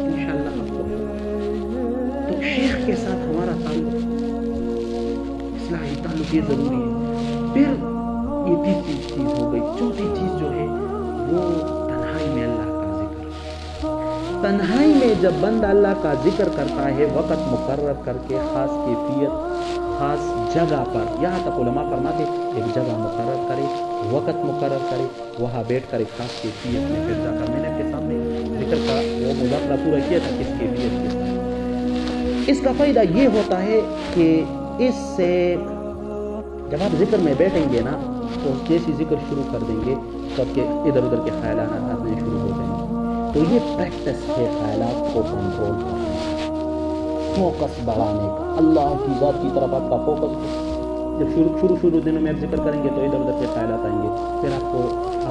انشاءاللہ آپ کو۔ تو شیخ کے ساتھ ہمارا تعلق، اصلاحی تعلق، یہ ضروری ہے۔ پھر یہ تیسری چیز ہو گئی۔ چوتھی چیز جو ہے وہ تنہائی میں اللہ کا ذکر۔ تنہائی میں جب بندہ اللہ کا ذکر کرتا ہے، وقت مقرر کر کے، خاص کیفیت، خاص جگہ پر، یہاں تک علماء فرماتے ایک جگہ مقرر کرے، وقت مقرر کرے، وہاں بیٹھ کر ایک خاص کیفیت میں پھر جا کر، میں نے آپ کے سامنے ذکر کا وہ مذاکرہ پورا کیا تھا کس کیفیت کے ساتھ۔ اس کا فائدہ یہ ہوتا ہے کہ اس سے جب آپ ذکر میں بیٹھیں گے نا تو جیسی ذکر شروع کر دیں گے تو آپ کے ادھر ادھر کے خیالات آنے شروع ہو جائیں گے۔ تو یہ پریکٹس ہے خیالات کو کنٹرول کرنے کا، فوکس بڑھانے کا، اللہ کی ذات کی طرف آپ کا فوکس۔ جب شروع دنوں میں آپ ذکر کریں گے تو ادھر ادھر کے خیالات آئیں گے، پھر آپ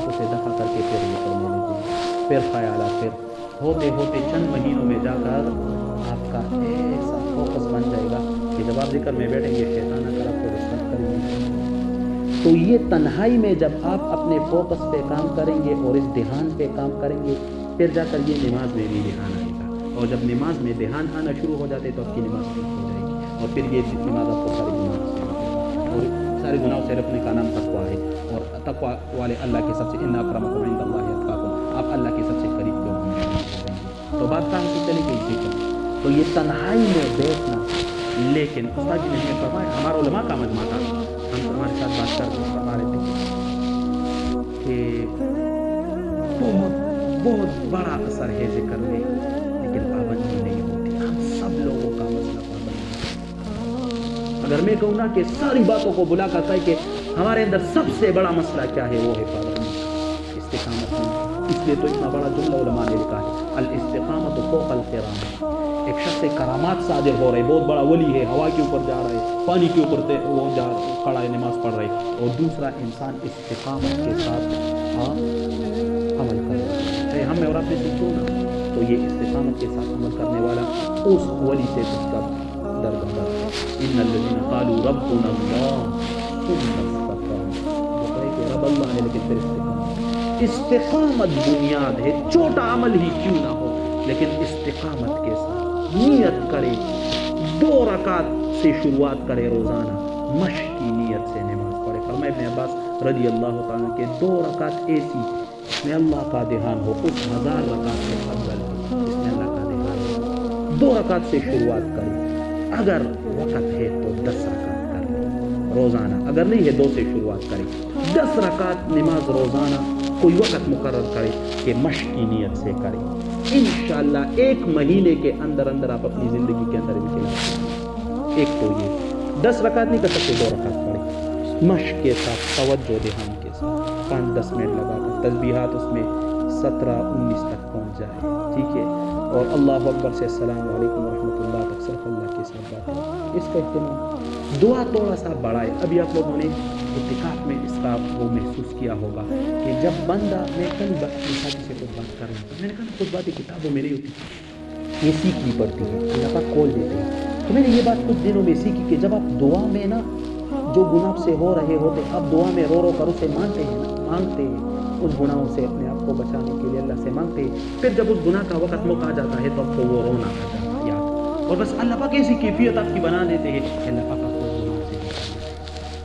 اسے دفع کر کے پھر یہ کرنے لگیں، پھر خیالات، پھر ہوتے ہوتے چند مہینوں میں جا کر آپ کا ایسا فوکس بن جائے گا کہ جب آپ ذکر میں بیٹھیں گے شیطان اگر آپ کو ڈسٹرب کریں گے۔ تو یہ تنہائی میں جب آپ اپنے فوکس پہ کام کریں گے اور اس دھیان پہ کام کریں گے، پھر جا کر یہ نماز میں بھی دھیان آئے گا، اور جب نماز میں دھیان آنا شروع ہو جاتے تو آپ کی نماز ٹھیک ہو جائے گی، اور پھر یہ نماز آپ کو سارے گناہوں سے رکھنے کا نام تقویٰ ہے، اور تقویٰ والے اللہ کے سب سے ان اکرمکم عند اللہ اتقاکم، آپ اللہ کے سب سے قریب لوگ ہیں۔ تو بات کہاں سے چلی گئی ذکر؟ تو یہ تنہائی میں بیٹھنا، لیکن استاد جی نے ہمیں فرمایا، ہمارا علماء کا مجمع تھا، ہم ہمارے ساتھ بات کر کے فرما رہے تھے کہ بہت بڑا اثر ہے ذکر میں، لیکن پابندی نہیں ہوتی۔ ہم سب لوگوں کا مسئلہ پابندی۔ اگر میں کہوں نا کہ ساری باتوں کو بلا کر کہ ہمارے اندر سب سے بڑا مسئلہ کیا ہے، وہ ہے پابندی، استقامت نہیں۔ اس لیے تو اتنا بڑا جملہ علماء نے لکھا ہے، الاستقامت فوق الکرامہ۔ ایک شخص سے کرامات صادر ہو رہے، بہت بڑا ولی ہے، ہوا کے اوپر جا رہا ہے، پانی کے اوپر وہ جا کھڑا ہے، نماز پڑھ رہا ہے، اور دوسرا انسان استقامت کے ساتھ عمل کر رہا ہے، چاہے ہم میں اور آپ میں سے کیوں نہ، تو یہ استقامت کے ساتھ عمل کرنے والا اس ولی سے کچھ کا درگزر ہے۔ ان الذین قالوا ربنا اللہ ثم استقاموا، وہ کہے کہ رب اللہ ہے لیکن پھر استقامت بنیاد ہے، چھوٹا عمل ہی کیوں نہ ہو، لیکن استقامت کے ساتھ نیت کرے، 2 رکعت سے شروعات کرے روزانہ، مشق کی نیت سے نماز پڑھے۔ فرمائے ابن عباس رضی اللہ تعالیٰ کہ 2 رکعت ایسی جس میں اللہ کا دھیان ہو، اس 1000 رکعت سے افضل ہے جس میں اللہ کا دھیان ہو۔ 2 رکعت سے شروعات کرے، اگر وقت ہے تو 10 رکعت کر لے روزانہ، اگر نہیں ہے 2 سے شروعات کرے، 10 رکعت نماز روزانہ، کوئی وقت مقرر کرے کہ مشق کی نیت سے کرے، انشاءاللہ 1 مہینے کے اندر آپ اپنی زندگی کے اندر انقلاب۔ ایک تو یہ 10 رکعت نہیں کر سکتے، 2 رکعت پڑھے، مشق کے ساتھ، توجہ دھیان کے ساتھ، 5-10 منٹ لگا کر تسبیحات اس میں 17-19 تک پہنچ جائے، ٹھیک ہے، اور اللہ اکبر سے السلام علیکم ورحمۃ اللہ تک صرف اللہ کے ساتھ بات ہے، اس کا اہتمام۔ دعا تھوڑا سا بڑھائے۔ ابھی آپ لوگوں نے اعتکاف میں اس کا وہ محسوس کیا ہوگا کہ جب بندہ، میں کئی ساتھی سے کچھ بات کر رہا تھا، میں نے کہا نا کچھ باتیں کتابوں میں نہیں ہوتی، یہ سیکھنی پڑتی ہے، اللہ پاک کھول دیتے ہیں۔ تو میں نے یہ بات کچھ دنوں میں سیکھی کہ جب آپ دعا میں نا جو گناہ سے ہو رہے ہوتے، آپ دعا میں رو کر اسے مانگتے ہیں اس گناہوں سے اپنے آپ کو بچانے کے لیے اللہ سے مانگتے ہیں، پھر جب اس گناہ کا وقت موقع آ جاتا ہے تو آپ کو وہ رونا آ جاتا ہے یاد، اور بس اللہ پاک ایسی کیفیت آپ کی بنا دیتے ہیں کہ اللہ پاک آپ کو گناہ سے بچانا۔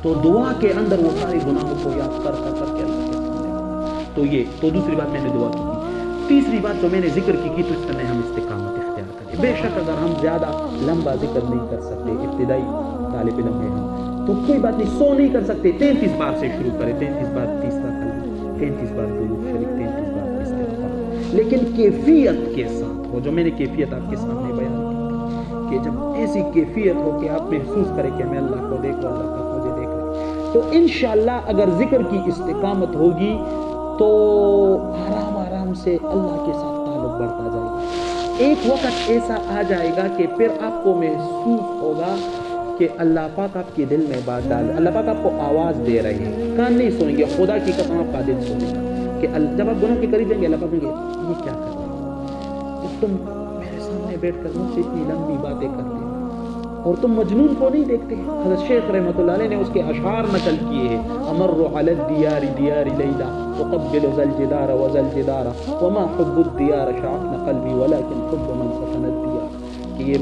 تو دعا کے اندر وہ سارے گناہوں کو یاد کر کے اللہ کے سامنے، تو دوسری بات میں نے دعا کی تھی۔ تیسری بات جو میں نے ذکر کی تو اس میں ہم استقامت اختیار کریں۔ بے شک اگر ہم زیادہ لمبا ذکر نہیں کر سکتے، ابتدائی طالب علم ہیں ہم، تو کوئی بات نہیں، 100 نہیں کر سکتے، 33 بار سے شروع کریں، 33 بار تیسرا کلمہ، 33 بار درود شریف، 33 بار استغفار، لیکن کیفیت کے ساتھ ہو جو میں نے کیفیت آپ کے سامنے بیان کی کہ جب ایسی کیفیت ہو کہ آپ محسوس کریں کہ میں اللہ کو دیکھ رہا ہوں، اللہ پاک مجھے دیکھ رہا ہے، تو انشاءاللہ اگر ذکر کی استقامت ہوگی تو آرام آرام سے اللہ کے ساتھ تعلق بڑھتا جائے گا۔ ایک وقت ایسا آ جائے گا کہ پھر آپ کو محسوس ہوگا کہ اللہ پاک آپ کے دل میں بات ڈال، اللہ پاک آپ کو آواز دے رہے ہیں، کان نہیں سنیں گے، خدا کی قسم آپ کا دل سنے گا کہ جب آپ گناہ کے قریب جائیں گے اللہ پاک کہیں گے یہ کیا کر رہے ہو، تم میرے سامنے بیٹھ کر مجھ سے اتنی لمبی باتیں کرتے ہو اور تم مجنون کو نہیں دیکھتے۔ حضرت شیخ رحمۃ اللہ علیہ نے اس کے اشعار نقل کیے ہیں، امر علی الدیار دیار لیلا اقبل ذا الجدار وذا الجدار وما حب الدیار شعفن قلبی ولكن حب من سكن الدیار، کہ یہ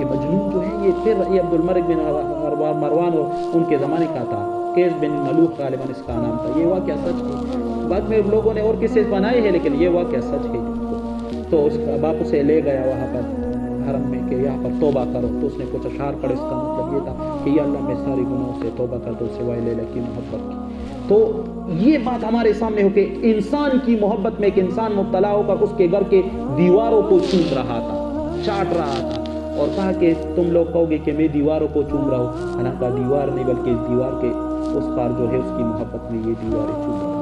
مجنون جو ہے یہ پھر یہ عبد الملک بن مروان اور ان کے زمانے کا تھا، قیس بن ملوک غالباً اس کا نام تھا۔ یہ واقعہ سچ ہے، بعد میں لوگوں نے اور قصے بنائے ہیں لیکن یہ واقعہ سچ ہے۔ تو اس کا باپ اسے لے گیا وہاں پر حرم میں کہ یہاں پر توبہ کرو، تو اس نے کچھ اشعار پڑھے، اس کا مطلب یہ تھا کہ یا اللہ میں ساری گناہوں سے توبہ کر دو سوائے لیلا کی محبت کی۔ تو یہ بات ہمارے سامنے ہو کہ انسان کی محبت میں ایک انسان مبتلا ہو کر اس کے گھر کے دیواروں کو چوم رہا تھا، چاٹ رہا تھا، اور کہا کہ تم لوگ کہو گے کہ میں دیواروں کو چوم رہا ہوں، حالانکہ دیوار نہیں بلکہ اس دیوار کے اس پار جو ہے اس کی محبت میں یہ دیواریں چوم رہا ہے۔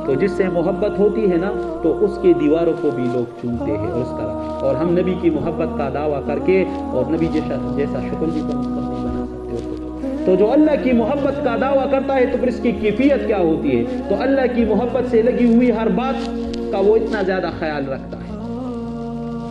تو جس سے محبت ہوتی ہے نا تو اس کے دیواروں کو بھی لوگ چومتے ہیں اور اس طرح، اور ہم نبی کی محبت کا دعویٰ کر کے اور نبی جیسا شکل بھی نہیں بنا سکتے ہو۔ تو جو اللہ کی محبت کا دعویٰ کرتا ہے تو پھر اس کی کیفیت کیا ہوتی ہے؟ تو اللہ کی محبت سے لگی ہوئی ہر بات کا وہ اتنا زیادہ خیال رکھتا ہے۔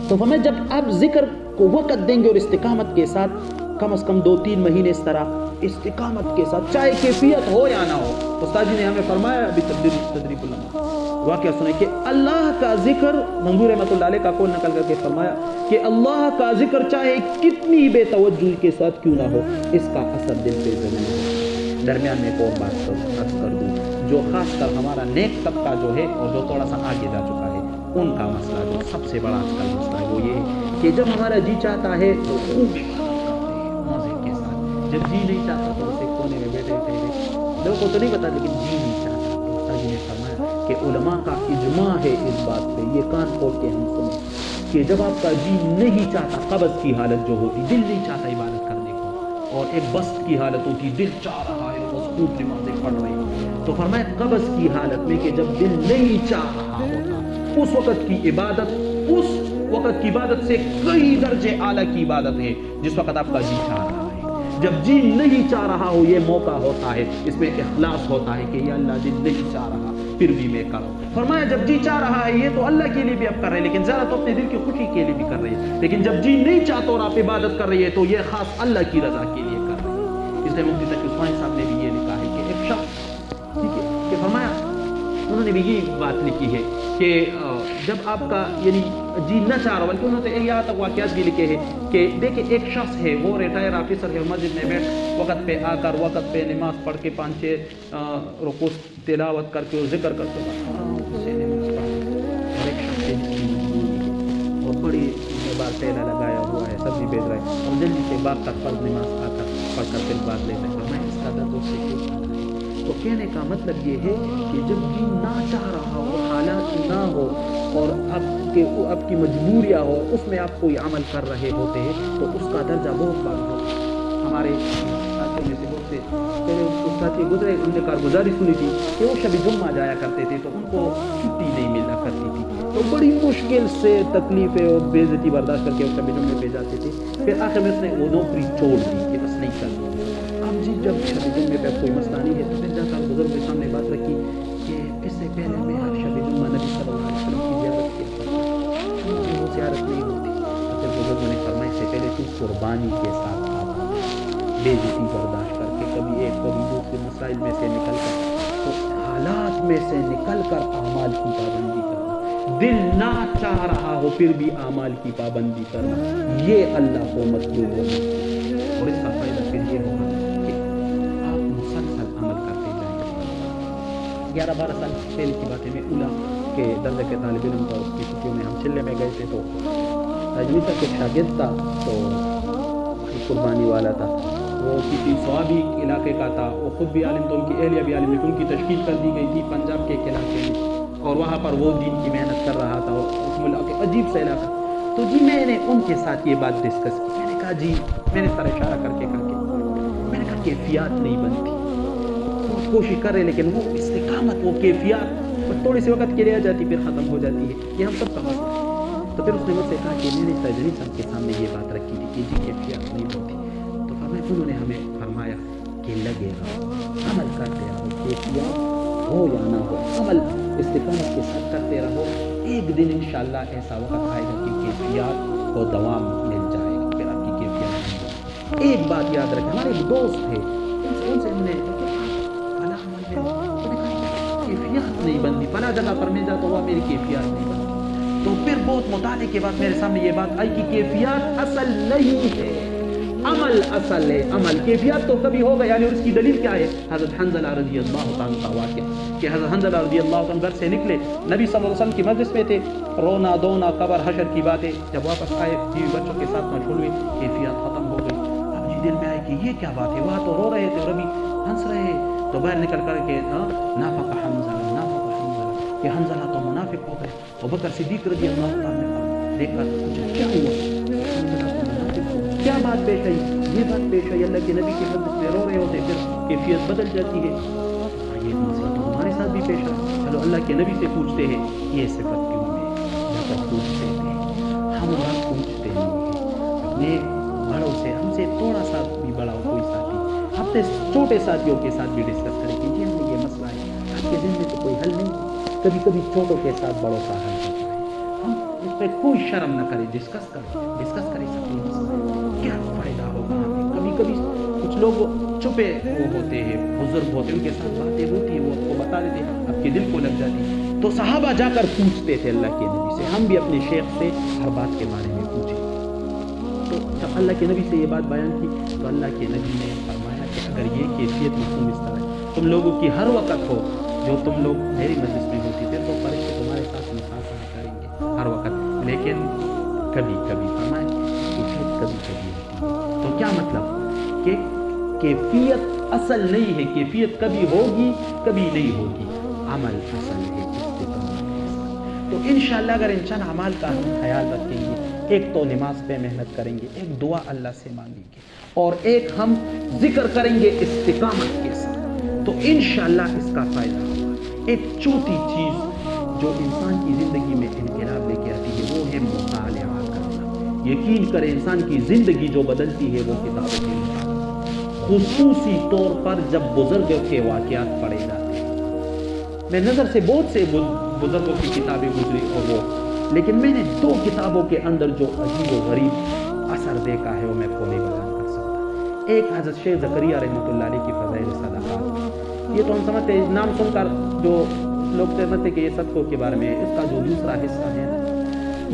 تو ہمیں جب آپ ذکر کو وقت دیں گے اور استقامت کے ساتھ کم از کم 2-3 مہینے اس طرح استقامت کے ساتھ، چاہے کیفیت ہو یا نہ ہو۔ استاد جی نے ہمیں فرمایا ابھی تدریب العلماء واقعہ سنیں کہ اللہ کا ذکر، منظور رحمۃ اللہ علیہ کا قول نقل کر کے فرمایا کہ اللہ کا ذکر چاہے کتنی بے توجہ کے ساتھ کیوں نہ ہو اس کا اثر دل پہ ضرور ہے۔ درمیان میں ایک اور بات کر دوں جو خاص کر ہمارا نیک طبقہ جو ہے اور جو تھوڑا سا آگے جا چکا ہے ان کا مسئلہ، جو سب سے بڑا آج کل مسئلہ ہے وہ یہ ہے کہ جب ہمارا جی چاہتا ہے تو خوب مزے کے ساتھ، جب جی نہیں چاہتا تو اسے کونے میں بیٹھے لوگوں کو تو نہیں پتا لیکن جی نہیں چاہتا۔ تو استاد جی نے فرمایا کہ علماء کا اجماع ہے اس بات پہ، یہ کان کھول کے ہم سنیں کہ جب آپ کا جی نہیں چاہتا، قبض کی حالت جو ہوتی، دل نہیں چاہتا عبادت کرنے کو، اور ایک بست کی حالت ہوتی، دل چاہ رہا ہے بس خوب نمازیں پڑھ رہے ہیں، تو فرمایا قبض کی حالت میں کہ جب دل نہیں چاہ رہا ہوتا اس وقت کی عبادت، اس وقت کی عبادت سے کئی درجے اعلیٰ کی عبادت ہے جس وقت آپ کا جی چاہ رہا ہے۔ جب جی نہیں چاہ رہا ہو یہ موقع ہوتا ہے، اس میں اخلاص ہوتا ہے کہ یا اللہ دل نہیں چاہ رہا پھر بھی میں کروں۔ فرمایا جب جی چاہ رہا ہے یہ تو اللہ کے لیے بھی آپ کر رہے ہیں لیکن زیادہ تو اپنے دل کی خوشی کے لیے بھی کر رہے ہیں، لیکن جب جی نہیں چاہتا اور آپ عبادت کر رہی ہے تو یہ خاص اللہ کی رضا کے لیے کر رہے ہیں۔ اس لیے مفتی تقی عثمانی صاحب نے بھی یہ لکھا ہے کہ ایک شخص، ٹھیک ہے، کہ فرمایا انہوں نے بھی یہ بات لکھی ہے کہ جب آپ کا یعنی جی نہ چاہ رہا، بلکہ انہوں نے یہاں تک واقعات بھی لکھے ہیں کہ دیکھیں ایک شخص ہے وہ ریٹائر آفیسر ہے، مسجد میں بیٹھ وقت پہ آ کر وقت پہ نماز پڑھ کے 5-6 رکوع تلاوت کر کے ذکر کر کے آرام سے نماز پڑھ، اور ایک شخص ہے جس کی مجبوری ہے اور بڑی بار ٹیلا لگایا ہوا ہے، سبزی بیچ رہا ہے اور جلدی سے باغ تک فرض نماز آ کر پڑھ کر پھر بعد لیتا ہے، میں اس کا درد اس سے کیوں چاہتا ہے؟ تو کہنے کا مطلب یہ ہے کہ جب جی نہ چاہ رہا ہو، حالات نہ ہو اور آپ کی مجبوریاں ہو، اس میں آپ کوئی عمل کر رہے ہوتے ہیں تو اس کا درجہ بہت بڑا ہوتا ہے۔ ہمارے ساتھیوں میں سے بہت سے پہلے اس ساتھی گزرے، ان نے کارگزاری سنی تھی کہ وہ شب جمعہ جایا کرتے تھے تو ان کو چھٹی نہیں ملا کرتی تھی، تو بڑی مشکل سے تکلیفیں اور بے عزتی برداشت کر کے وہ شب جمعے پہ جاتے تھے۔ پھر آخر میں اس نے وہ نوکری چھوڑ دی کہ بس نہیں کرتی۔ اب جی جب شب جمعے پہ کوئی مسئلہ نہیں ہے تو پھر جا کر بزرگ کے سامنے بات رکھی کہ اس سے پہلے میں ہر شب جمعہ نبی صلی اللہ علیہ وسلم کی زیارت کیا کرتا، مجھے وہ زیارت نہیں ہوتی۔ پھر بزرگ نے فرمایا اس سے پہلے تو قربانی کے ساتھ آتا، بے عزتی برداشت کر کے کبھی ایک کبھی دوسرے مسائل میں سے نکل کر، تو حالات میں سے نکل کر اعمال کی پابندی کرنا، دل نہ چاہ رہا ہو پھر بھی اعمال کی پابندی کرنا، یہ اللہ کو مطلوب ہونا، اور اس کا فائدہ پھر یہ ہوگا کہ آپ مسلسل عمل کرتے جائیں۔ 11-12 سال پہلے کی بات ہے، میں اولا کے درجے کے طالب علم تھا، اس کی چھٹیوں میں ہم چلے میں گئے تھے تو تجویز کا ایک شاگرد تھا تو قربانی والا تھا، وہ کسی صحابی علاقے کا تھا، وہ خود بھی عالم تو ان کی اہلیہ بھی عالم، ان کی تشکیل کر دی گئی تھی پنجاب کے ایک علاقے میں، اور وہاں پر وہ دین کی محنت کر رہا تھا اور اس علاقے عجیب سا علاقہ، تو جی میں نے ان کے ساتھ یہ بات ڈسکس کی. میں نے کہا جی میں نے سر اشارہ کر کے میں نے کہا کیفیات نہیں بنتی, بہت کوشش کر رہے لیکن وہ استقامت, وہ کیفیات تھوڑے سے وقت کے لیے آ جاتی پھر ختم ہو جاتی ہے. یہ ہم سب کا مسئلہ ہے. تو پھر اس نے مجھ سے کہا کہ میں نے تجریب صاحب کے سامنے یہ بات رکھی تھی کہ جی کیفیات نہیں بنتی. تو انہوں نے ہمیں فرمایا کہ لگے رہو, عمل کرتے رہو, کیفیات ہو یا نہ ہو, عمل استقامت کے ساتھ کرتے رہو. ایک دن انشاءاللہ ایسا وقت آئے گا کہ کیفیات کو دوام مل جائے گا, پھر آپ کی کیفیات نہیں ہوگی. ایک بات یاد رکھیں, ہمارے ایک دوست تھے, ان سے ہم نے کیفیات نہیں بنتی, فلاں جگہ پر میں جاتا ہوا میری کیفیات نہیں بنتی. تو پھر بہت مطالعے کے بعد میرے سامنے یہ بات آئی کہ کیفیات اصل نہیں ہے, عمل اصل ہے. عمل کیفیات تو کبھی ہوگا, یعنی اس کی دلیل کیا ہے؟ حضرت حنظلہ رضی اللہ عنہ کا واقعہ کہ حضرت حنظلہ رضی اللہ عنہ گھر سے نکلے, نبی صلی اللہ علیہ وسلم کی مجلس میں تھے, رونا دھونا قبر حشر کی باتیں, جب واپس آئے بیوی بچوں کے ساتھ مشغول ہوئے, کیفیات ختم ہو گئی. اب جی دل میں آئے کہ یہ کیا بات ہے, وہاں تو رو رہے تھے اور ابھی ہنس رہے ہیں. تو باہر نکل کر کے نافق حنظلہ کہ حنظلہ تو منافق ہو گئے. ابو بکر صدیق رضی اللہ عنہ نے دیکھا کیا ہوا, کیا بات پیش آئی؟ یہ بات پیش آئی اللہ کے نبی کے مجلس میں رو رہے ہوتے پھر کیفیت بدل جاتی ہے. یہ مسئلہ تو ہمارے ساتھ بھی پیش آیا, چلو اللہ کے نبی سے پوچھتے ہیں یہ صفت کیوں ہے. جب پوچھتے ہیں ہم اور پوچھتے نہیں ہیں اپنے بڑوں سے, ہم سے تھوڑا سا بھی بڑا ہو کوئی ساتھی, اپنے چھوٹے ساتھیوں کے ساتھ بھی ڈسکس کریں کہ جی ہمیں یہ مسئلہ ہے, آپ کے دل میں تو کوئی حل نہیں. کبھی کبھی چھوٹوں کے ساتھ بڑوں کا حل ہوتا ہے, ہم اس پہ کوئی شرم نہ کریں, ڈسکس کریں سکتے کیا فائدہ ہوگا. کبھی کبھی کچھ لوگ چھپے وہ ہوتے ہیں, بزرگ ہوتے ہیں, ان کے ساتھ باتیں ہوتی ہیں, وہ آپ کو بتا دیتے ہیں, آپ کے دل کو لگ جاتی. تو صحابہ جا کر پوچھتے تھے اللہ کے نبی سے, ہم بھی اپنے شیخ سے ہر بات کے بارے میں پوچھیں. تو جب اللہ کے نبی سے یہ بات بیان کی تو اللہ کے نبی نے فرمایا کہ اگر یہ کیفیت مفہوم اس طرح تم لوگوں کی ہر وقت ہو جو تم لوگ میری مجلس میں ہوتی تھے تو فرشتے تمہارے ساتھ مصافحہ کریں گے ہر وقت, لیکن کبھی کبھی فرمائیں کیفیت کبھی کبھی ہوتی ہے. تو کیا مطلب کہ کیفیت اصل نہیں ہے, کیفیت کبھی ہوگی کبھی نہیں ہوگی, عمل اصل ہے, استقامت ہے. تو انشاءاللہ اگر ان چند اعمال کا ہم خیال رکھیں گے, ایک تو نماز پہ محنت کریں گے, ایک دعا اللہ سے مانگیں گے, اور ایک ہم ذکر کریں گے استقامت کے ساتھ, تو انشاءاللہ اس کا فائدہ ہوگا. ایک چھوٹی چیز جو انسان کی زندگی میں انقلاب لے کے آتی ہے وہ ہے مطالعہ کرنا. یقین کریں انسان کی زندگی جو بدلتی ہے وہ کتابوں کے مطالعہ, خصوصی طور پر جب بزرگوں کے واقعات پڑھے جاتے ہیں. میں نظر سے بہت سے بزرگوں کی کتابیں گزری اور وہ, لیکن میں نے 2 کتابوں کے اندر جو عجیب و غریب اثر دیکھا ہے وہ میں کو نہیں بیان کر سکتا. ایک حضرت شیخ زکریا رحمۃ اللہ علیہ کی فضائل صدقات, یہ تو ہم سمجھتے ہیں نام سن کر جو لوگ سمجھتے کہ یہ صدقوں کے بارے میں, اس کا جو دوسرا حصہ ہے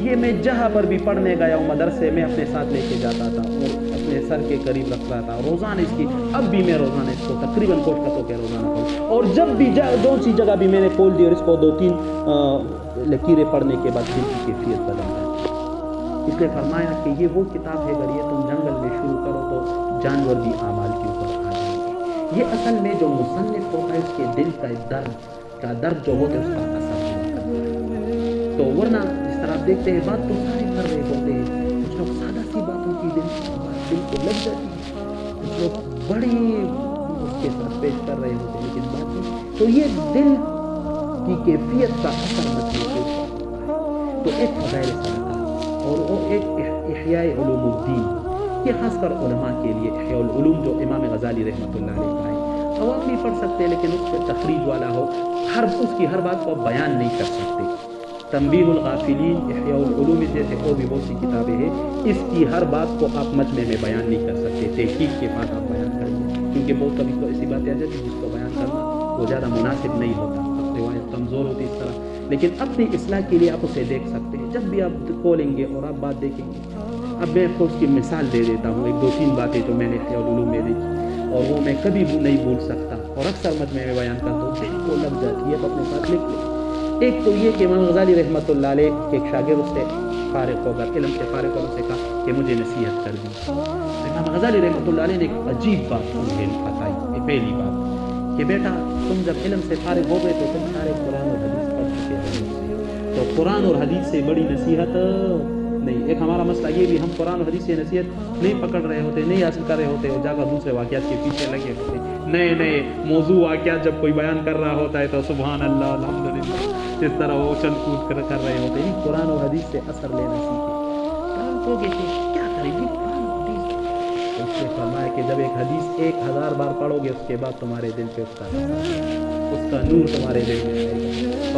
یہ میں جہاں پر بھی پڑھنے گیا ہوں مدرسے میں اپنے ساتھ لے کے جاتا تھا اور اپنے سر کے قریب رکھتا تھا, روزانہ اس کی, اب بھی میں روزانہ اس کو تقریباً کوشش کرتا ہوں کہ روزانہ پڑھوں, اور جب بھی جو سی جگہ بھی میں نے کھول دی اور اس کو 2-3 لکیریں پڑھنے کے بعد دل کی کیفیت بدل جاتی. اس لیے فرمایا کہ یہ وہ کتاب ہے اگر یہ تم جنگل میں شروع کرو تو جانور بھی اعمال کے اوپر آ جائیں گے. یہ اصل میں جو مصنف ہوتا ہے اس کے دل کا درد جو ہوتا ہے اس کا اثر ہوا کرتا ہے. تو ورنہ جس طرح آپ دیکھتے ہیں بات تو سارے کر رہے ہوتے ہیں, کچھ لوگ سادہ سی باتوں کی دل کو لگ جاتی ہے, کچھ لوگ بڑی اس کے ساتھ پیش کر رہے ہوتے ہیں لیکن بات نہیں. تو یہ دل کی کیفیت کا اثر محسوس ہوتا ہے. تو ایک فضائل صدقات اور وہ ایک احیاء علوم الدین, یہ خاص کر علماء کے لیے احیاء العلوم جو امام غزالی رحمۃ اللہ علیہ کا ہے, عوام نہیں پڑھ سکتے لیکن اس پہ تخریج والا ہو, اس کی ہر بات کو بیان نہیں کر سکتے. تنبیہ الغافلین, احیاء العلوم جیسے اور بھی بہت سی کتابیں ہیں, اس کی ہر بات کو آپ مجمع میں بیان نہیں کر سکتے, تحقیق کے بعد آپ بیان کریں گے, کیونکہ بہت کبھی تو ایسی باتیں آ جاتی ہیں جس کو بیان کرنا وہ زیادہ مناسب نہیں ہوتا, روایت کمزور ہوتی اس طرح, لیکن اپنی اصلاح کے لیے آپ اسے دیکھ سکتے ہیں. جب بھی آپ کھولیں گے اور آپ بات دیکھیں گے, اب میں آپ کو اس کی مثال دے دیتا ہوں, 1-2-3 باتیں جو میں نے احیاء العلوم میں دیکھی اور وہ میں کبھی نہیں بھول سکتا اور اکثر مجمع میں بیان کرتا ہوں, دل کو لگ جاتی ہے, آپ اپنے ساتھ لکھ لیں. ایک تو یہ کہ امام غزالی رحمۃ اللہ علیہ کے ایک شاگرد سے فارغ ہو کر, علم سے فارغ ہونے سے کہا کہ مجھے نصیحت کر دی. امام غزالی رحمۃ اللہ علیہ نے ایک عجیب بات مجھے بتائی. پہلی بات کہ بیٹا تم جب علم سے فارغ ہو گئے تو تم سارے قرآن اور حدیث پڑھ چکے ہو, تو قرآن اور حدیث سے بڑی نصیحت نہیں. ایک ہمارا مسئلہ یہ بھی, ہم قرآن و حدیث سے نصیحت نہیں پکڑ رہے ہوتے, نہیں حاصل کر رہے ہوتے, اور جا کر دوسرے واقعات کے پیچھے لگے ہوتے. نئے نئے موضوع واقعات جب کوئی بیان کر رہا ہوتا ہے تو سبحان اللہ الحمدللہ اس طرح وہ چل کود کر رہے ہوتے ہیں. قرآن و حدیث سے اثر لینا سیکھے. کیا کریں گے قرآن و حدیث؟ اس نے فرمایا کہ جب ایک حدیث 1000 بار پڑھو گے اس کے بعد تمہارے دل پہ اس کا نور تمہارے دل میں آئے گا.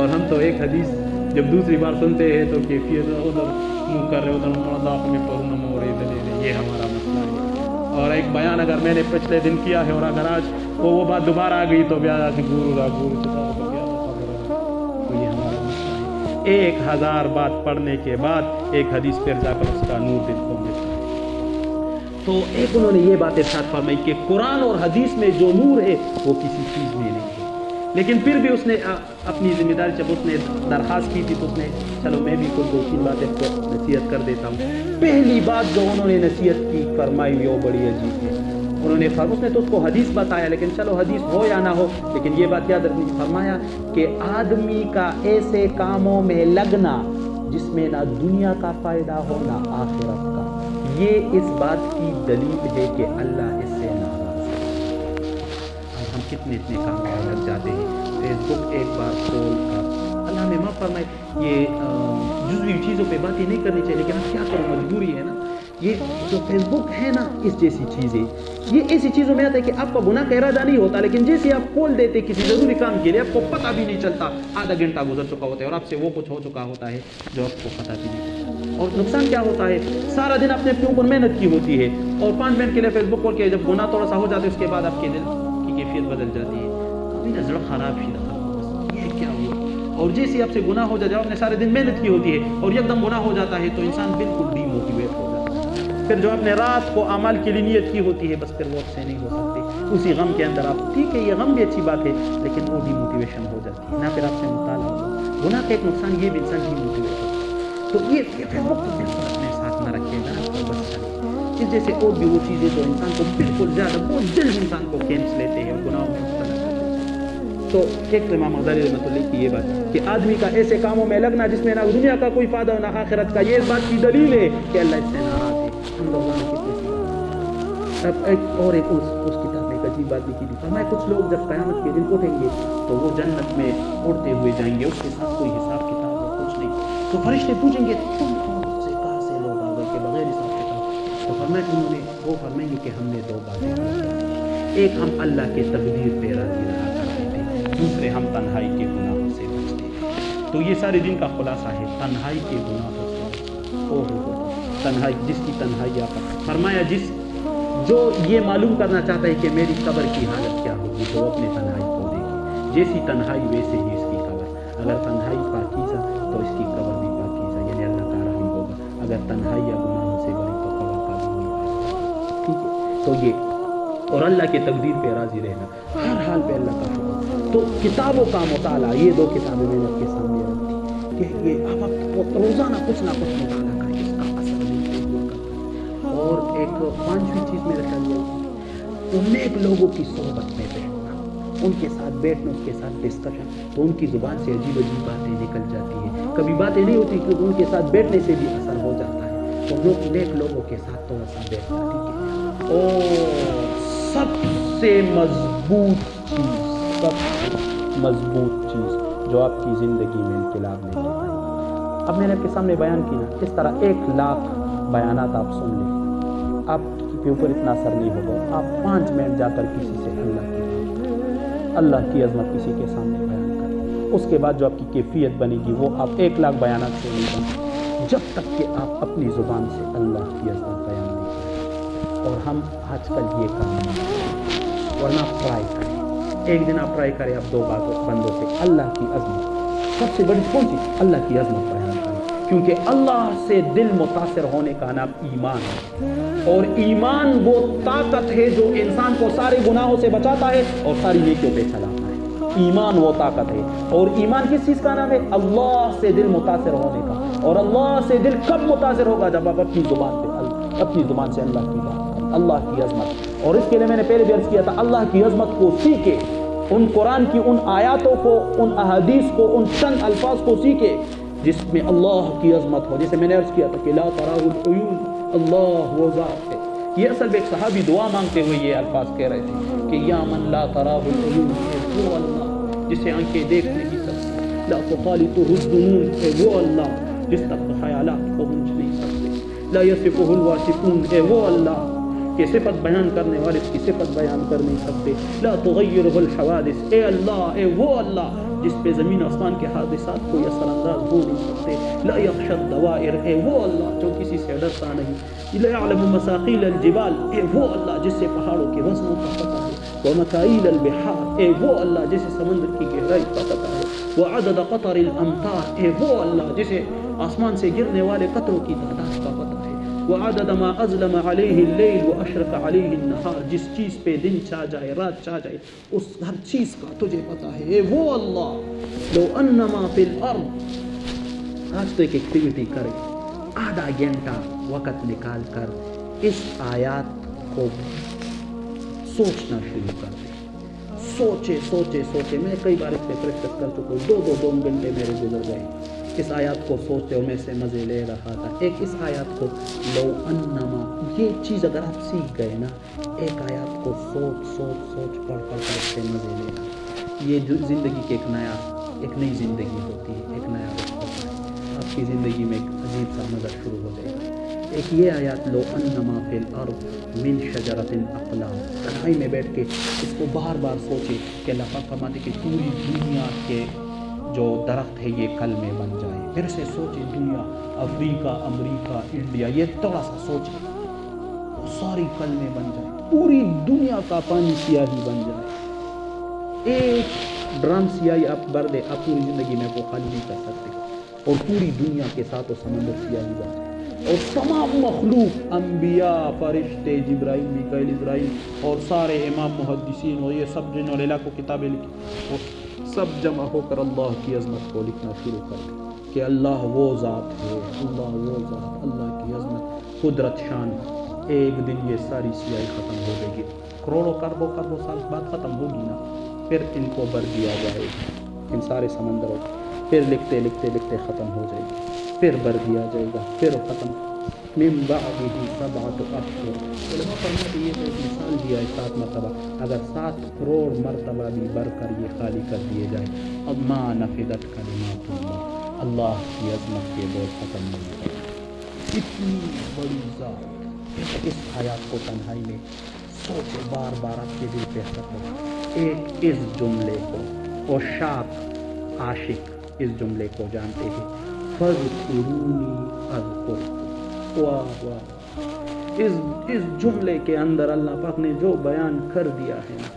اور ہم تو ایک حدیث جب دوسری بار سنتے ہیں تو کیفیت ادھر منہ کر رہے ادھر, یہ ہمارا مسئلہ ہے. اور ایک بیان اگر میں نے پچھلے دن کیا ہے اور اگر آج وہ بات دوبارہ آ گئی تو بیان سے گورو تو یہ ہمارا مسئلہ ہے. 1000 بات پڑھنے کے بعد ایک حدیث پھر جا کر اس کا نور دل کو ملتا ہے. تو ایک انہوں نے یہ بات ارشاد فرمائی کہ قرآن اور حدیث میں جو نور ہے وہ کسی چیز میں نہیں ہے. لیکن پھر بھی اس نے اپنی ذمہ داری, جب اس نے درخواست کی تھی تو اس نے چلو میں بھی کوئی 2-3 باتیں کو نصیحت کر دیتا ہوں. پہلی بات جو انہوں نے نصیحت کی فرمائی وہ بڑی عجیب ہے. انہوں نے اس نے تو اس کو حدیث بتایا, لیکن چلو حدیث ہو یا نہ ہو, لیکن یہ بات یاد رکھنی. فرمایا کہ آدمی کا ایسے کاموں میں لگنا جس میں نہ دنیا کا فائدہ ہو نہ آخرت کا, یہ اس بات کی دلیل ہے کہ اللہ اس سے ناراض ہے. ہم کتنے کام میں لگ جاتے ہیں. فیس بک ایک بار کھول کر, اللہ نے معاف فرمائے, یہ جزوی چیزوں پہ باتیں نہیں کرنی چاہیے, لیکن اب کیا کروں, مجبوری ہے نا. یہ جو فیس بک ہے نا, اس جیسی چیزیں, یہ ایسی چیزوں میں آتا ہے کہ آپ کا گناہ کا ارادہ نہیں ہوتا, لیکن جیسے آپ کھول دیتے کسی ضروری کام کے لیے, آپ کو پتہ بھی نہیں چلتا آدھا گھنٹہ گزر چکا ہوتا ہے اور آپ سے وہ کچھ ہو چکا ہوتا ہے جو آپ کو پتہ بھی نہیں چلتا. اور نقصان کیا ہوتا ہے, سارا دن آپ نے اپنے اوپر محنت کی ہوتی ہے اور 5 منٹ کے لیے فیس بک کھول کے جب گناہ تھوڑا سا ہو جاتا ہے اس کے بعد آپ کے دل کی کیفیت بدل جاتی ہے. ابھی نظر خراب ہی رہا, یہ کیا ہوا. اور جیسے آپ سے گناہ ہو جائے, آپ نے سارے دن محنت کی ہوتی ہے اور یک دم گناہ ہو جاتا ہے تو انسان بالکل ڈی موٹیویٹ ہو جاتا ہے. پھر جو آپ نے رات کو اعمال کے لیے نیت کی ہوتی ہے, بس پھر وہ سے نہیں ہو سکتی. اسی غم کے اندر آپ, ٹھیک ہے یہ غم بھی اچھی بات ہے, لیکن وہ ڈی موٹیویشن ہو جاتی ہے. نہ پھر آپ سے مطالعہ ہوگا. گناہ کا ایک نقصان یہ بھی انسان ڈی موٹیویٹ ہوتا ہے. تو یہ فیس بک کو بالکل اپنے ساتھ نہ رکھے گا, آپ کو بس چلے. اس جیسے اور بھی وہ چیزیں جو انسان کو بالکل زیادہ بہت جلد انسان کو کھینچ لیتے ہیں اور گناہوں میں مبتلا کر دیتے ہیں. تو ایک امام غزالی رحمۃ اللہ کی یہ بات کہ آدمی کا ایسے کاموں میں لگنا جس میں نہ دنیا کا کوئی فائدہ نہ آخرت کا, یہ اس بات کی دلیل ہے کہ اللہ اس سے ناراض ہے. ہم لوگ ایک اس کتاب میں ایک عجیب بات لکھی تھی. فرمایا کچھ لوگ جب قیامت کے دن اٹھیں گے تو وہ جنت میں اڑتے ہوئے جائیں گے, اس کے ساتھ کوئی حساب کتاب اور کچھ نہیں. تو فرشتے پوچھیں گے تم کون سے کہاں سے لوگ آ گئے کہ بغیر حساب کتاب. تو وہ فرمائیں گے کہ ہم نے 2 باتیں کی. ایک ہم اللہ کے تقدیر پہ راضی رہا کرتے تھے, دوسرے ہم تنہائی کے گناہوں سے بچتے تھے. تو یہ سارے دن کا خلاصہ ہے, تنہائی کے گناہوں سے. تنہائی, جس کی تنہائی آپ فرمایا, جو یہ معلوم کرنا چاہتا ہے کہ میری قبر کی حالت کیا ہوگی تو وہ اپنے تنہائی کو دیکھے. جیسی تنہائی ویسے ہی اس کی قبر. اگر تنہائی پاکیزہ تو اس کی قبر بھی پاکیزہ, یعنی اللہ کا رحم ہوگا. اگر تنہائی یا گناہوں سے بری تو قبر کا بھی نہیں. ٹھیک ہے, تو یہ اور اللہ کے تقدیر پہ راضی رہنا, ہر حال پہ اللہ کا شکر. تو کتابوں کا مطالعہ, یہ 2 کتابیں میں نے آپ کے سامنے رکھی کہ یہ آپ روزانہ کچھ نہ کچھ مطالعہ کریں, اس کا اثر نہیں ہوگا. اور ایک 5ویں چیز میں رکھا گیا تو نیک لوگوں کی صحبت میں بیٹھنا, ان کے ساتھ بیٹھنا, ان کے ساتھ ڈسکشن. تو ان کی زبان سے عجیب باتیں نکل جاتی ہیں. کبھی باتیں نہیں ہوتی کیونکہ ان کے ساتھ بیٹھنے سے بھی اثر ہو جاتا ہے. تو لوگ نیک لوگوں کے ساتھ تھوڑا سا بیٹھنا, ٹھیک ہے. اور سب سے مضبوط چیز جو آپ کی زندگی میں انقلاب لے کے آئے. اب میں نے آپ کے سامنے بیان کی نا, اس طرح 1 لاکھ بیانات آپ سن لیں, آپ کے اوپر اتنا اثر نہیں ہوگا. آپ 5 منٹ جا کر کسی سے اللہ کی عظمت کسی کے سامنے بیان کریں. اس کے بعد جو آپ کی کیفیت بنے گی وہ آپ 1 لاکھ بیانات سے نہیں بنے, جب تک کہ آپ اپنی زبان سے اللہ کی عظمت بیان نہیں کریں. اور ہم آج کل یہ کام نہیں کریں, ورنہ ٹرائی کریں. ایک دن آپ ٹرائی کریں, آپ 2 بندوں سے اللہ کی عظمت, سب سے بڑی کون سی, اللہ کی عظمت بیان کریں. کیونکہ اللہ سے دل متاثر ہونے کا نام ایمان ہے. اور ایمان وہ طاقت ہے جو انسان کو سارے گناہوں سے بچاتا ہے اور ساری نیکیوں پہ چلاتا ہے. ایمان وہ طاقت ہے. اور ایمان کس چیز کا نام ہے, اللہ سے دل متاثر ہونے کا. اور اللہ سے دل کب متاثر ہوگا, جب آپ اپنی زبان سے اللہ کی بات کریں, اللہ کی عظمت. اور اس کے لیے میں نے پہلے بھی عرض کیا تھا, اللہ کی عظمت کو سیکھے, ان قرآن کی ان آیاتوں کو, ان احادیث کو, ان چند الفاظ کو سیکھے جس میں اللہ کی عظمت ہو. جیسے میں نے عرض کیا تھا کہ لا تراہ العیون، اللہ وہ ذات ہے. یہ اصل میں ایک صحابی دعا مانگتے ہوئے یہ الفاظ کہہ رہے تھے کہ یا من لا تراہ العیون، وہ اللہ جسے آنکھیں دیکھ نہیں سکتی. لا تخالطہ الظنون، وہ اللہ جس تک خیالات پہنچ نہیں سکتے. لا یصفہ الواصفون، وہ اللہ کہ صفت بیان کرنے والے اس کی صفت بیان کر نہیں سکتے. لا تغیرہ الحوادث، اللہ وہ اللہ جس پہ زمین آسمان کے حادثات کوئی اثر انداز ہو نہیں سکتے. لا یخشى الدوائر، وہ اللہ جو کسی سے ڈرتا نہیں. لا يعلم مساقیل الجبال، وہ اللہ جس سے پہاڑوں کے وزنوں کا پتہ ہے. ومکائیل البحار، وہ اللہ جسے سمندر کی گہرائی کا پتہ ہے. وعدد قطر الامطار، وہ اللہ جسے آسمان سے گرنے والے قطروں کی تعداد کا پتہ ہے. وعدد ما اظلم علیہ اللیل واشرق علیہ النہار، جس چیز پہ دن چھا جائے رات چھا جائے اس ہر چیز کا تجھے پتہ ہے. وہ اللہ لو انما فی الارض، آج تو ایک ایکٹیویٹی کرے، آدھا گھنٹہ وقت نکال کر اس آیات کو سوچنا شروع کر دے. سوچے سوچے سوچے، میں کئی بار اس پہ پریکٹس کر چکا ہوں. دو گھنٹے میرے گزر گئے اس آیات کو سوچتے اور میں سے مزے لے رہا تھا. ایک اس آیات کو لو انما، یہ چیز اگر آپ سیکھ گئے نا، ایک آیات کو سوچ سوچ سوچ پڑھ پڑھ کر اس سے مزے لینا، یہ زندگی کی ایک نئی زندگی ہوتی ہے، ایک نیا رخ ہوتا ہے. آپ کی زندگی میں ایک عجیب سا مزہ شروع ہو جائے گا. ایک یہ آیات لو انما فی الارض من شجرۃ اقلام، تنہائی میں بیٹھ کے اس کو بار بار سوچے کہ اللہ پاک فرماتے کہ پوری دنیا کے جو درخت ہے یہ کل میں بن جائے. پھر سے سوچے دنیا، افریقہ، امریکہ، انڈیا، یہ تھوڑا سا سوچے ساری کل میں بن جائے. پوری دنیا کا پانی سیاہی بن جائے. ایک ڈرم سیاہی آپ بھر دے، آپ پوری زندگی میں وہ خالی نہیں کر سکتے. اور پوری دنیا کے ساتھ وہ سمندر سیاہی بن جائے اور تمام مخلوق، انبیاء، فرشتے، جبرائیل، میکائیل، اسرائیل اور سارے امام محدثین اور یہ سب جنہوں نے لاکھوں کتابیں لکھی، وہ سب جمع ہو کر اللہ کی عظمت کو لکھنا شروع کر دیں کہ اللہ وہ ذات ہے، اللہ وہ ذات، اللہ کی عظمت، قدرت، شان. ایک دن یہ ساری سیاہی ختم ہو جائے گی، کروڑوں کروڑوں سال بعد ختم ہوگی نا. پھر ان کو بھر دیا جائے گا، ان سارے سمندروں کو. پھر لکھتے لکھتے لکھتے ختم ہو جائے گی، پھر بھر دیا جائے گا، پھر ختم. من بعده 7 اشہر، علماء فرماتے ہیں یہ تو مثال دیا ہے 7 مرتبہ. اگر 7 کروڑ مرتبہ بھی بھر کر یہ خالی کر دیے جائے، اب ما نفدت کلمات اللہ، اللہ کی عظمت کے بول ختم نہیں ہوگا. اتنی بڑی ذات. اس آیات کو تنہائی میں سوچے، بار بار آپ کے دل پہ اثر ہو. ایک اس جملے کو، اور شاپ عاشق اس جملے کو جانتے ہیں، فَاذْكُرُونِي أَذْكُرْكُمْ. واہ واہ، اس جملے کے اندر اللہ پاک نے جو بیان کر دیا ہے نا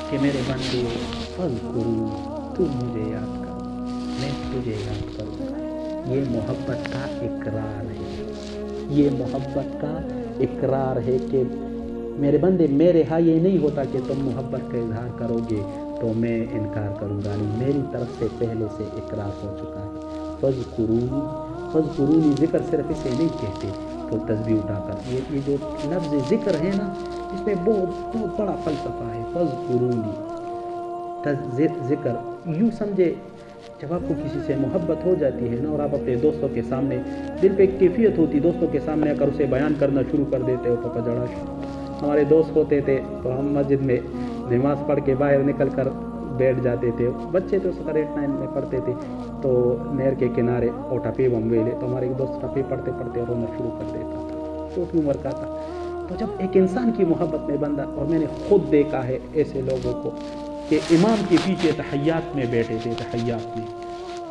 کہ میرے بندے فَاذْكُرُونِي، تو مجھے یاد کر، میں تجھے یاد کروں گا. یہ محبت کا اقرار ہے، یہ محبت کا اقرار ہے کہ میرے بندے، میرے ہاں یہ نہیں ہوتا کہ تم محبت کا اظہار کرو گے تو میں انکار کروں گا. نہیں، میری طرف سے پہلے سے اقرار ہو چکا ہے. فَاذْكُرُونِی، فَاذْكُرُونِی، ذکر صرف اسے نہیں کہتے تو تسبیح اٹھا کر. یہ جو لفظ ذکر ہے نا، اس میں بہت بڑا فلسفہ ہے. فَاذْكُرُونِی، ذکر یوں سمجھے، جب آپ کو کسی سے محبت ہو جاتی ہے نا اور آپ اپنے دوستوں کے سامنے، دل پہ ایک کیفیت ہوتی، دوستوں کے سامنے آ کر اسے بیان کرنا شروع کر دیتے ہو. پپا جڑا ہمارے دوست ہوتے تھے تو ہم مسجد میں نماز پڑھ کے باہر نکل کر بیٹھ جاتے تھے. بچے تو اس وقت 8-9 میں پڑھتے تھے تو نہر کے کنارے اور ٹپے بمویلے، تو ہمارے ایک دوست ٹپے پڑھتے پڑھتے رونا شروع کر دیتا تھا، چھوٹی عمر کا تھا. تو جب ایک انسان کی محبت میں بندہ، اور میں نے خود دیکھا ہے ایسے لوگوں کو کہ امام کے پیچھے تحیات میں بیٹھے تھے، تحیات میں،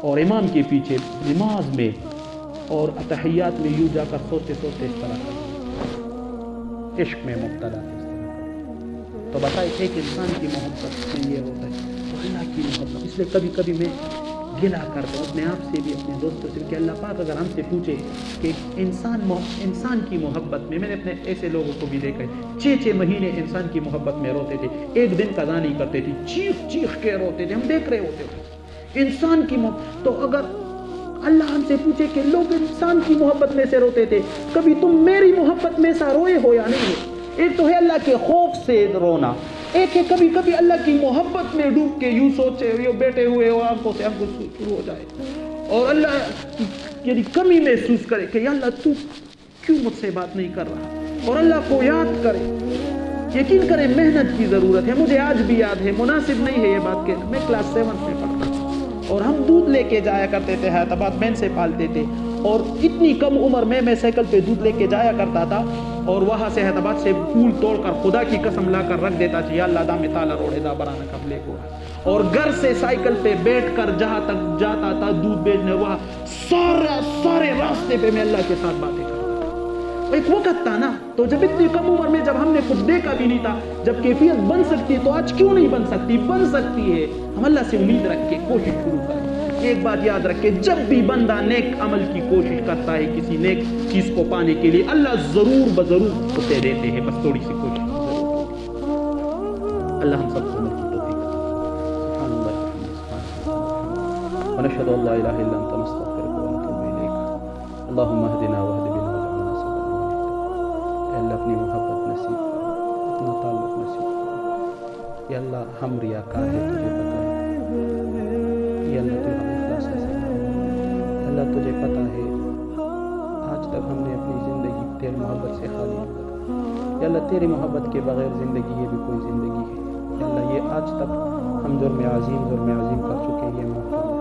اور امام کے پیچھے نماز میں اور تحیات میں یوں جا کر سوچتے سوچتے اس طرح کا عشق میں مبتلا ہے. تو بتائیں ایک انسان کی محبت میں یہ ہوتا ہے، تو اللہ کی محبت. اس لیے کبھی کبھی میں گلا کرتا ہوں اپنے آپ سے بھی، اپنے دوستوں سے کہ اللہ پاک اگر ہم سے پوچھے کہ انسان کی محبت میں نے اپنے ایسے لوگوں کو بھی دیکھا ہے 6 مہینے انسان کی محبت میں روتے تھے، ایک دن قضا نہیں کرتے تھے، چیخ چیخ کے روتے تھے، ہم دیکھ رہے ہوتے تھے انسان کی محبت. تو اگر اللہ ہم سے پوچھے کہ لوگ انسان کی محبت میں سے روتے تھے، کبھی تم میری محبت میں سا روئے ہو یا نہیں ہو؟ ایک تو ہے اللہ کے خوف سے رونا، ایک ہے کبھی کبھی اللہ کی محبت میں ڈوب کے یوں سوچے، یوں بیٹھے ہوئے ہو، آنکھوں سے آنکھوں شروع ہو جائے اور اللہ یعنی کمی محسوس کرے کہ یا اللہ تو کیوں مجھ سے بات نہیں کر رہا، اور اللہ کو یاد کرے، یقین کرے محنت کی ضرورت ہے. مجھے آج بھی یاد ہے، مناسب نہیں ہے یہ بات کہنا، میں کلاس 7 میں پڑھتا تھا اور ہم دودھ لے کے جایا کرتے تھے حیات آباد، بین سے پالتے تھے، اور اتنی کم عمر میں سائیکل پہ دودھ لے کے جایا کرتا تھا اور وہاں سے حیات آباد سے پھول توڑ کر خدا کی قسم لا کر رکھ دیتا تھا، یا اللہ دا میں تالا روڑے دا برانا قبلے کو، اور گھر سے سائیکل پہ بیٹھ کر جہاں تک جاتا تھا دودھ بیچنے، وہاں سارے راستے پہ میں اللہ کے ساتھ باتیں کرتا تھا. ایک وقت تھا نا، تو جب اتنی کم عمر میں جب ہم نے کچھ دیکھا بھی نہیں تھا، جب کیفیت بن سکتی ہے تو آج کیوں نہیں بن سکتی؟ بن سکتی ہے. ہم اللہ سے امید رکھ کے کوشش شروع کریں. ایک بات یاد رکھے، جب بھی بندہ نیک عمل کی کوشش کرتا ہے کسی نیک چیز کو پانے کے لیے، اللہ ضرور بضرور اسے دیتے ہیں، بس تھوڑی سی کوشش ضرور. اللہ ہم سب کو ونشهد ان لا اله الا انت نستغفرك ونتوب اليك. اللهم اهدنا واهد بنا واجعلنا سببا. اے اللہ اپنی محبت نصیب فرما، اپنا تعلق نصیب فرما. یا اللہ ہم ریاکار ہیں، تجھے پتہ ہے. یا اللہ تو ہمیں اخلاص سے یا اللہ تجھے پتہ ہے آج تک ہم نے اپنی زندگی تیری محبت سے خالی نہیں کر. یا اللہ تیری محبت کے بغیر زندگی یہ بھی کوئی زندگی ہے. یا اللہ یہ آج تک ہم جرم عظیم کر چکے ہیں، یہ معاف فرما.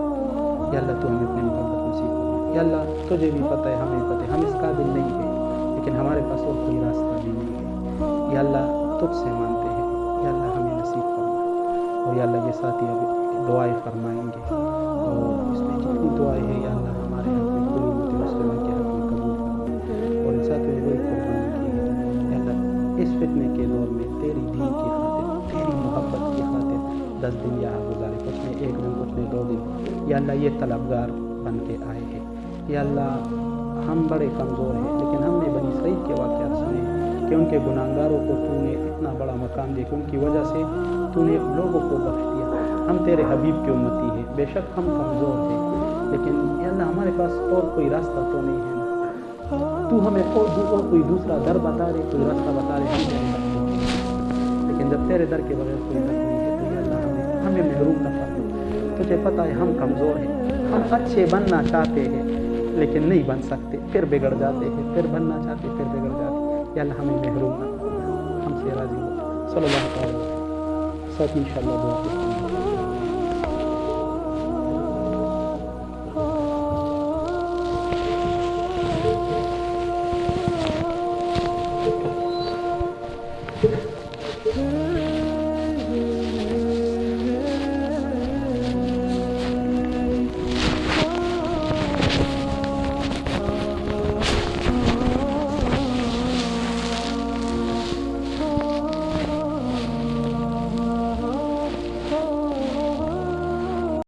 یا اللہ تو ہمیں اپنی محبت نصیب فرما. یا اللہ تجھے بھی پتہ ہے، ہمیں پتہ ہے ہم اس قابل نہیں ہیں، لیکن ہمارے پاس اور کوئی راستہ بھی نہیں ہے. یا اللہ تجھ سے مانتے ہیں، یا اللہ ہمیں نصیب فرما. اور یا اللہ یہ ساتھی اب دعائیں فرمائیں گے، اور اس میں جتنی دعائیں ہیں یا اللہ ہمارے حق میں کوئی ہوتی مسلمہ کے حق میں قبول فرما. اور ان ساتھیوں نے وہی قربانی کی ہے. یا اللہ اس فتنے کے دور میں تیری دین کی خاطر، تیری محبت کی خاطر 10 دن یہاں گزارے، کچھ نے 1 دن، کچھ نے 2 دن. یا اللہ یہ طلبگار بن کے آئے ہیں. یا اللہ ہم بڑے کمزور ہیں، لیکن ہم نے بنی اسرائیل کے واقعات سنے کہ ان کے گناہگاروں کو تو نے اتنا بڑا مقام دیا کہ ان کی وجہ سے تو نے لوگوں کو بخش دیا. ہم تیرے حبیب کی امتی ہیں، بے شک ہم کمزور ہیں، لیکن یا اللہ ہمارے پاس اور کوئی راستہ تو نہیں ہے نا. تو ہمیں اور کوئی دوسرا در بتا دے، کوئی راستہ بتا دے، ہم نہیں سکتے. لیکن جب تیرے در کے بغیر کوئی در نہیں ہے تو یا اللہ ہمیں محروم نہ فرما. تجھے پتہ ہے ہم کمزور ہیں، ہم اچھے بننا چاہتے ہیں لیکن نہیں بن سکتے، پھر بگڑ جاتے ہیں، پھر بننا چاہتے پھر بگڑ جاتے. یا اللہ ہمیں محروم نہ فرما، ہم سے راضی ہو. صلی اللہ تعالیٰ. ساتھ انشاءاللہ دعا کرتے ہیں.